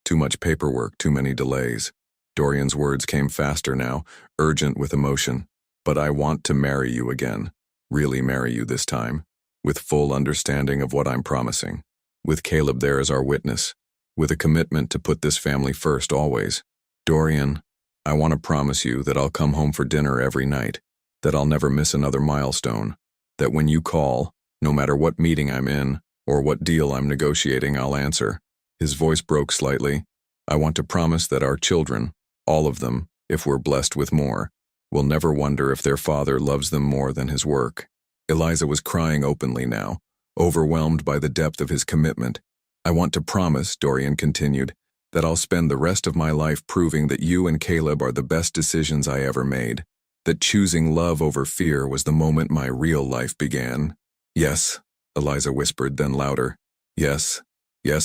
Too much paperwork, too many delays. Dorian's words came faster now, urgent with emotion. But I want to marry you again. Really marry you this time. With full understanding of what I'm promising. With Caleb there as our witness. With a commitment to put this family first always. Dorian, I want to promise you that I'll come home for dinner every night. That I'll never miss another milestone. That when you call, no matter what meeting I'm in, or what deal I'm negotiating, I'll answer. His voice broke slightly. I want to promise that our children, all of them, if we're blessed with more, will never wonder if their father loves them more than his work. Eliza was crying openly now, overwhelmed by the depth of his commitment. I want to promise, Dorian continued, that I'll spend the rest of my life proving that you and Caleb are the best decisions I ever made. That choosing love over fear was the moment my real life began. Yes, Eliza whispered, then louder. Yes,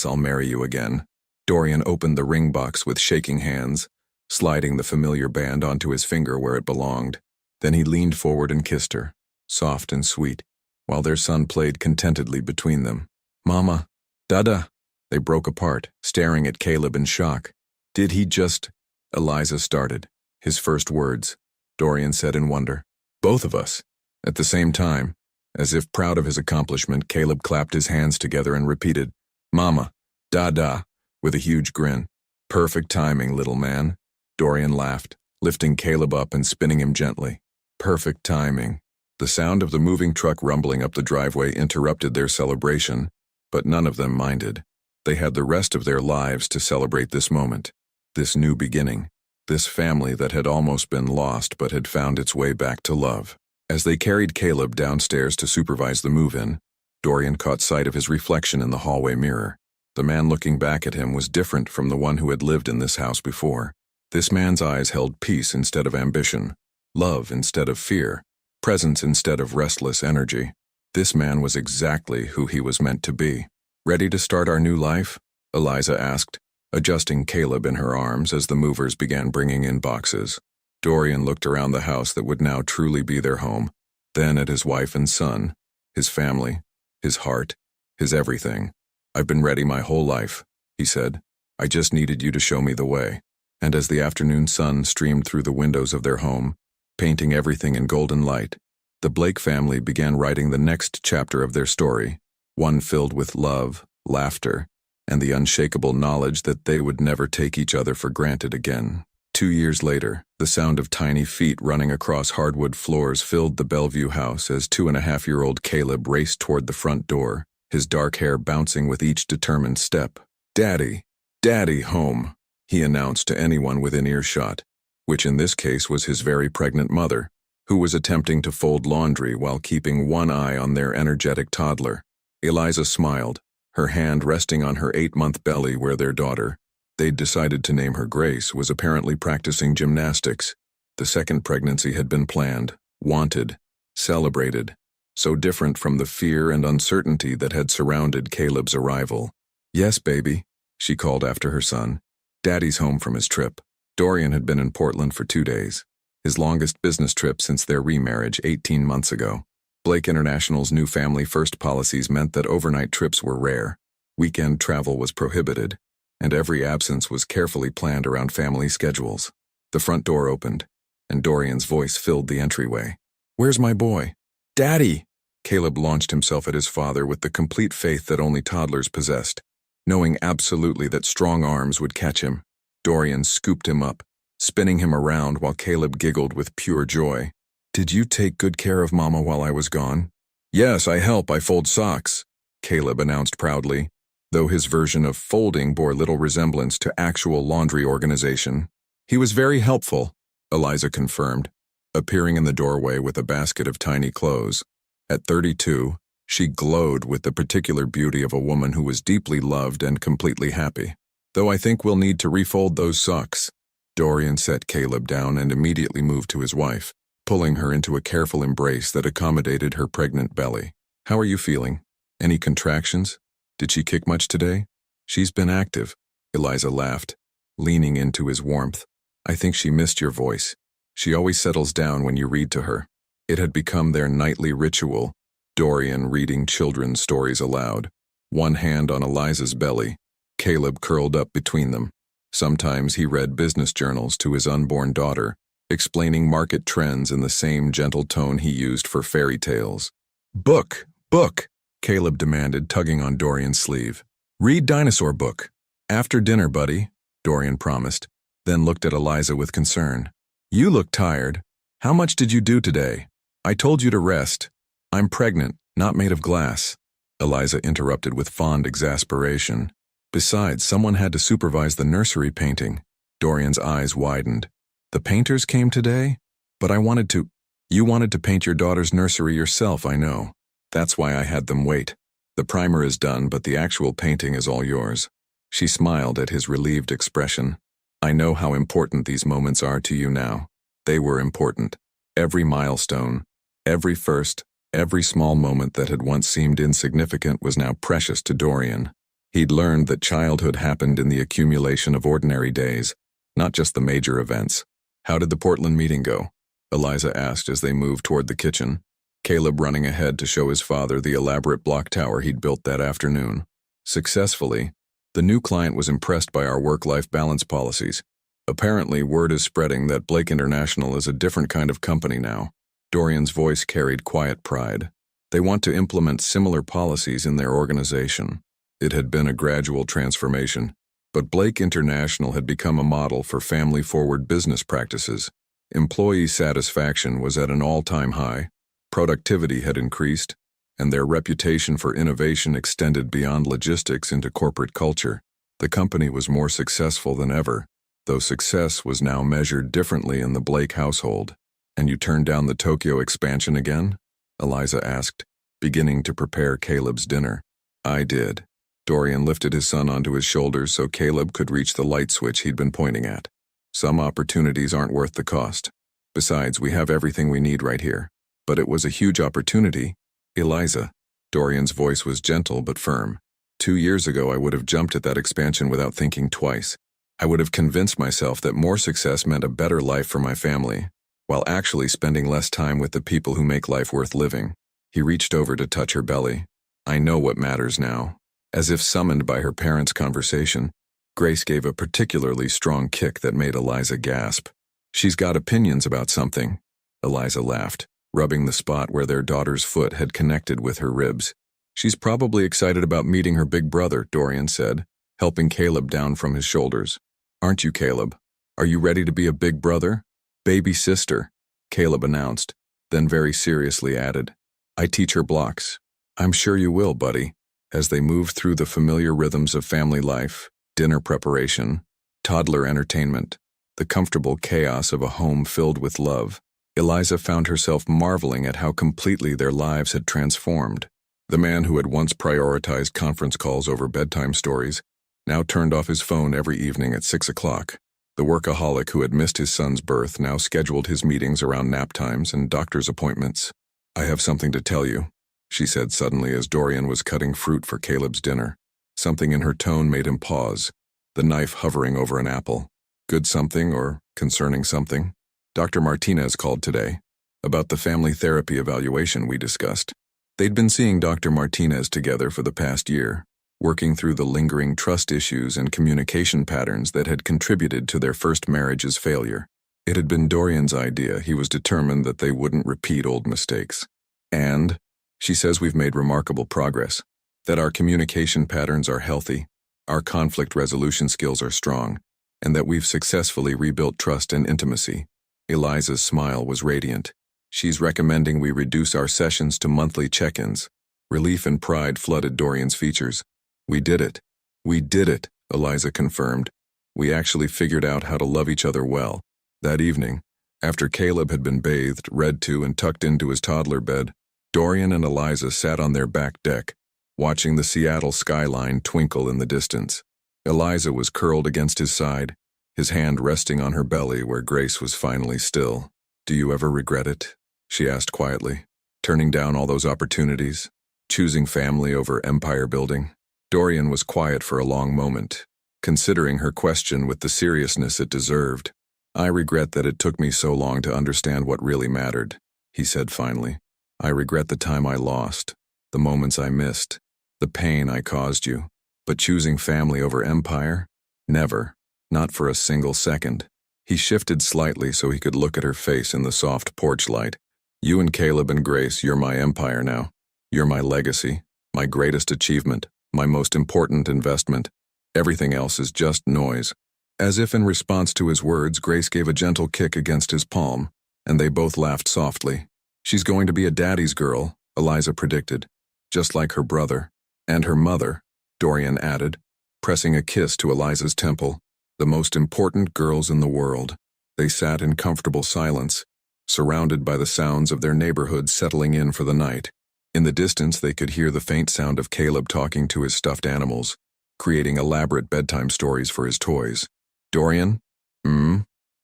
I'll marry you again. Dorian opened the ring box with shaking hands, sliding the familiar band onto his finger where it belonged. Then he leaned forward and kissed her, soft and sweet, while their son played contentedly between them. Mama, Dada. They broke apart, staring at Caleb in shock. Did he just... Eliza started. His first words, Dorian said in wonder. Both of us. At the same time. As if proud of his accomplishment, Caleb clapped his hands together and repeated, "Mama, da-da," with a huge grin. "Perfect timing, little man." Dorian laughed, lifting Caleb up and spinning him gently. Perfect timing. The sound of the moving truck rumbling up the driveway interrupted their celebration, but none of them minded. They had the rest of their lives to celebrate this moment, this new beginning, this family that had almost been lost but had found its way back to love. As they carried Caleb downstairs to supervise the move-in, Dorian caught sight of his reflection in the hallway mirror. The man looking back at him was different from the one who had lived in this house before. This man's eyes held peace instead of ambition, love instead of fear, presence instead of restless energy. This man was exactly who he was meant to be. "Ready to start our new life?" Eliza asked, adjusting Caleb in her arms as the movers began bringing in boxes. Dorian looked around the house that would now truly be their home, then at his wife and son, his family, his heart, his everything. "I've been ready my whole life," he said. "I just needed you to show me the way." And as the afternoon sun streamed through the windows of their home, painting everything in golden light, the Blake family began writing the next chapter of their story, one filled with love, laughter, and the unshakable knowledge that they would never take each other for granted again. 2 years later, the sound of tiny feet running across hardwood floors filled the Bellevue house as 2.5-year-old Caleb raced toward the front door, his dark hair bouncing with each determined step. "Daddy, Daddy, home," he announced to anyone within earshot, which in this case was his very pregnant mother, who was attempting to fold laundry while keeping one eye on their energetic toddler. Eliza smiled, her hand resting on her 8-month belly where their daughter, they'd decided to name her Grace, was apparently practicing gymnastics. The second pregnancy had been planned, wanted, celebrated, so different from the fear and uncertainty that had surrounded Caleb's arrival. "Yes, baby," she called after her son. "Daddy's home from his trip." Dorian had been in Portland for 2 days, his longest business trip since their remarriage 18 months ago. Blake International's new family-first policies meant that overnight trips were rare, weekend travel was prohibited, and every absence was carefully planned around family schedules. The front door opened, and Dorian's voice filled the entryway. "Where's my boy?" "Daddy!" Caleb launched himself at his father with the complete faith that only toddlers possessed, knowing absolutely that strong arms would catch him. Dorian scooped him up, spinning him around while Caleb giggled with pure joy. "Did you take good care of Mama while I was gone?" "Yes, I help. I fold socks," Caleb announced proudly, though his version of folding bore little resemblance to actual laundry organization. "He was very helpful," Eliza confirmed, appearing in the doorway with a basket of tiny clothes. At 32, she glowed with the particular beauty of a woman who was deeply loved and completely happy. "Though I think we'll need to refold those socks." Dorian set Caleb down and immediately moved to his wife, pulling her into a careful embrace that accommodated her pregnant belly. "How are you feeling? Any contractions? Did she kick much today?" "She's been active," Eliza laughed, leaning into his warmth. "I think she missed your voice. She always settles down when you read to her." It had become their nightly ritual, Dorian reading children's stories aloud, one hand on Eliza's belly, Caleb curled up between them. Sometimes he read business journals to his unborn daughter, explaining market trends in the same gentle tone he used for fairy tales. "Book, book," Caleb demanded, tugging on Dorian's sleeve. "Read dinosaur book." "After dinner, buddy," Dorian promised, then looked at Eliza with concern. "You look tired. How much did you do today?" "I told you to rest. I'm pregnant, not made of glass," Eliza interrupted with fond exasperation. "Besides, someone had to supervise the nursery painting." Dorian's eyes widened. "The painters came today? But I wanted to—" "You wanted to paint your daughter's nursery yourself, I know. That's why I had them wait. The primer is done, but the actual painting is all yours." She smiled at his relieved expression. "I know how important these moments are to you now." They were important. Every milestone, every first, every small moment that had once seemed insignificant was now precious to Dorian. He'd learned that childhood happened in the accumulation of ordinary days, not just the major events. "How did the Portland meeting go?" Eliza asked as they moved toward the kitchen, Caleb running ahead to show his father the elaborate block tower he'd built that afternoon. "Successfully. The new client was impressed by our work-life balance policies. Apparently, word is spreading that Blake International is a different kind of company now." Dorian's voice carried quiet pride. They want to implement similar policies in their organization. It had been a gradual transformation, but Blake International had become a model for family-forward business practices. Employee satisfaction was at an all-time high, productivity had increased, and their reputation for innovation extended beyond logistics into corporate culture. The company was more successful than ever, though success was now measured differently in the Blake household. "And you turned down the Tokyo expansion again?" Eliza asked, beginning to prepare Caleb's dinner. "I did." Dorian lifted his son onto his shoulders so Caleb could reach the light switch he'd been pointing at. "Some opportunities aren't worth the cost. Besides, we have everything we need right here." "But it was a huge opportunity." "Eliza." Dorian's voice was gentle but firm. 2 years ago I would have jumped at that expansion without thinking twice. I would have convinced myself that more success meant a better life for my family, while actually spending less time with the people who make life worth living. He reached over to touch her belly. "I know what matters now." As if summoned by her parents' conversation, Grace gave a particularly strong kick that made Eliza gasp. "She's got opinions about something." Eliza laughed, rubbing the spot where their daughter's foot had connected with her ribs. "She's probably excited about meeting her big brother," Dorian said, helping Caleb down from his shoulders. "Aren't you, Caleb? Are you ready to be a big brother?" "Baby sister," Caleb announced, then very seriously added, "I teach her blocks." "I'm sure you will, buddy." As they moved through the familiar rhythms of family life, dinner preparation, toddler entertainment, the comfortable chaos of a home filled with love, Eliza found herself marveling at how completely their lives had transformed. The man who had once prioritized conference calls over bedtime stories now turned off his phone every evening at 6 o'clock. The workaholic who had missed his son's birth now scheduled his meetings around nap times and doctor's appointments. "I have something to tell you," she said suddenly as Dorian was cutting fruit for Caleb's dinner. Something in her tone made him pause, the knife hovering over an apple. "Good something or concerning something?" "Dr. Martinez called today, about the family therapy evaluation we discussed." They'd been seeing Dr. Martinez together for the past year, working through the lingering trust issues and communication patterns that had contributed to their first marriage's failure. It had been Dorian's idea. He was determined that they wouldn't repeat old mistakes. "And she says we've made remarkable progress, that our communication patterns are healthy, our conflict resolution skills are strong, and that we've successfully rebuilt trust and intimacy." Eliza's smile was radiant. "She's recommending we reduce our sessions to monthly check-ins." Relief and pride flooded Dorian's features. "We did it. We did it," Eliza confirmed. "We actually figured out how to love each other well." That evening, after Caleb had been bathed, read to, and tucked into his toddler bed, Dorian and Eliza sat on their back deck, watching the Seattle skyline twinkle in the distance. Eliza was curled against his side, his hand resting on her belly where Grace was finally still. "Do you ever regret it?" she asked quietly. "Turning down all those opportunities? Choosing family over empire building?" Dorian was quiet for a long moment, considering her question with the seriousness it deserved. "I regret that it took me so long to understand what really mattered," he said finally. "I regret the time I lost, the moments I missed, the pain I caused you. But choosing family over empire? Never. Not for a single second." He shifted slightly so he could look at her face in the soft porch light. "You and Caleb and Grace, you're my empire now. You're my legacy, my greatest achievement, my most important investment. Everything else is just noise." As if in response to his words, Grace gave a gentle kick against his palm, and they both laughed softly. "She's going to be a daddy's girl," Eliza predicted, "just like her brother." "And her mother," Dorian added, pressing a kiss to Eliza's temple. "The most important girls in the world." They sat in comfortable silence, surrounded by the sounds of their neighborhood settling in for the night. In the distance, they could hear the faint sound of Caleb talking to his stuffed animals, creating elaborate bedtime stories for his toys. "Dorian?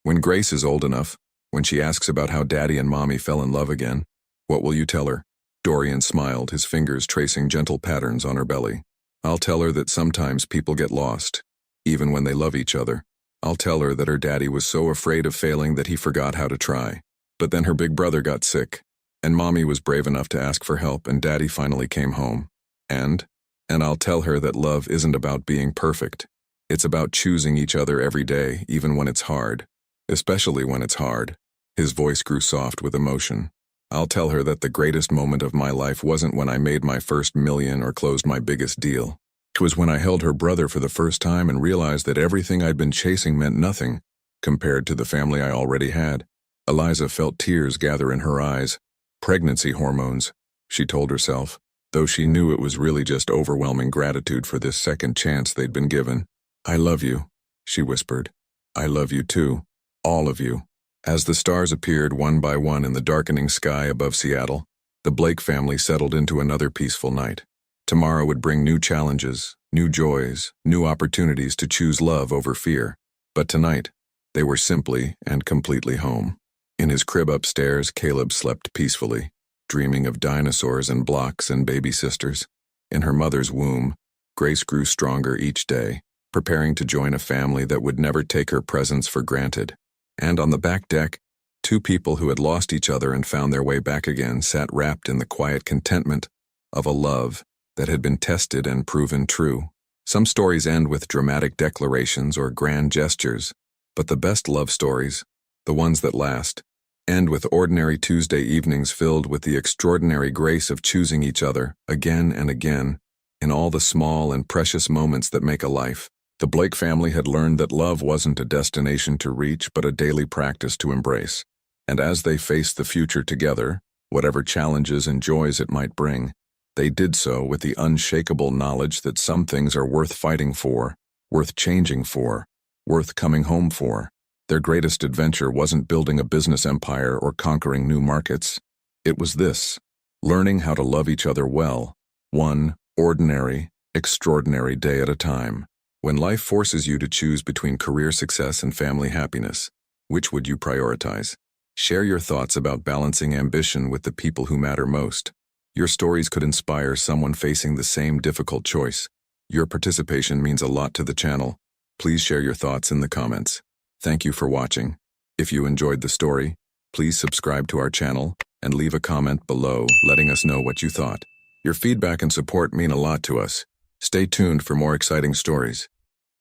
When Grace is old enough, when she asks about how Daddy and Mommy fell in love again, what will you tell her?" Dorian smiled, his fingers tracing gentle patterns on her belly. "I'll tell her that sometimes people get lost, even when they love each other. I'll tell her that her daddy was so afraid of failing that he forgot how to try. But then her big brother got sick, and Mommy was brave enough to ask for help, and Daddy finally came home. And I'll tell her that love isn't about being perfect. It's about choosing each other every day, even when it's hard. Especially when it's hard." His voice grew soft with emotion. I'll tell her that the greatest moment of my life wasn't when I made my first million or closed my biggest deal. It was when I held her brother for the first time and realized that everything I'd been chasing meant nothing compared to the family I already had. Eliza felt tears gather in her eyes. Pregnancy hormones, she told herself, though she knew it was really just overwhelming gratitude for this second chance they'd been given. "I love you," she whispered. "I love you too. All of you." As the stars appeared one by one in the darkening sky above Seattle, the Blake family settled into another peaceful night. Tomorrow would bring new challenges, new joys, new opportunities to choose love over fear. But tonight, they were simply and completely home. In his crib upstairs, Caleb slept peacefully, dreaming of dinosaurs and blocks and baby sisters. In her mother's womb, Grace grew stronger each day, preparing to join a family that would never take her presence for granted. And on the back deck, two people who had lost each other and found their way back again sat wrapped in the quiet contentment of a love that had been tested and proven true. Some stories end with dramatic declarations or grand gestures, but the best love stories, the ones that last, end with ordinary Tuesday evenings filled with the extraordinary grace of choosing each other again and again in all the small and precious moments that make a life. The Blake family had learned that love wasn't a destination to reach but a daily practice to embrace. And as they faced the future together, whatever challenges and joys it might bring, they did so with the unshakable knowledge that some things are worth fighting for, worth changing for, worth coming home for. Their greatest adventure wasn't building a business empire or conquering new markets. It was this: learning how to love each other well, one ordinary, extraordinary day at a time. When life forces you to choose between career success and family happiness, which would you prioritize? Share your thoughts about balancing ambition with the people who matter most. Your stories could inspire someone facing the same difficult choice. Your participation means a lot to the channel. Please share your thoughts in the comments. Thank you for watching. If you enjoyed the story, please subscribe to our channel and leave a comment below letting us know what you thought. Your feedback and support mean a lot to us. Stay tuned for more exciting stories.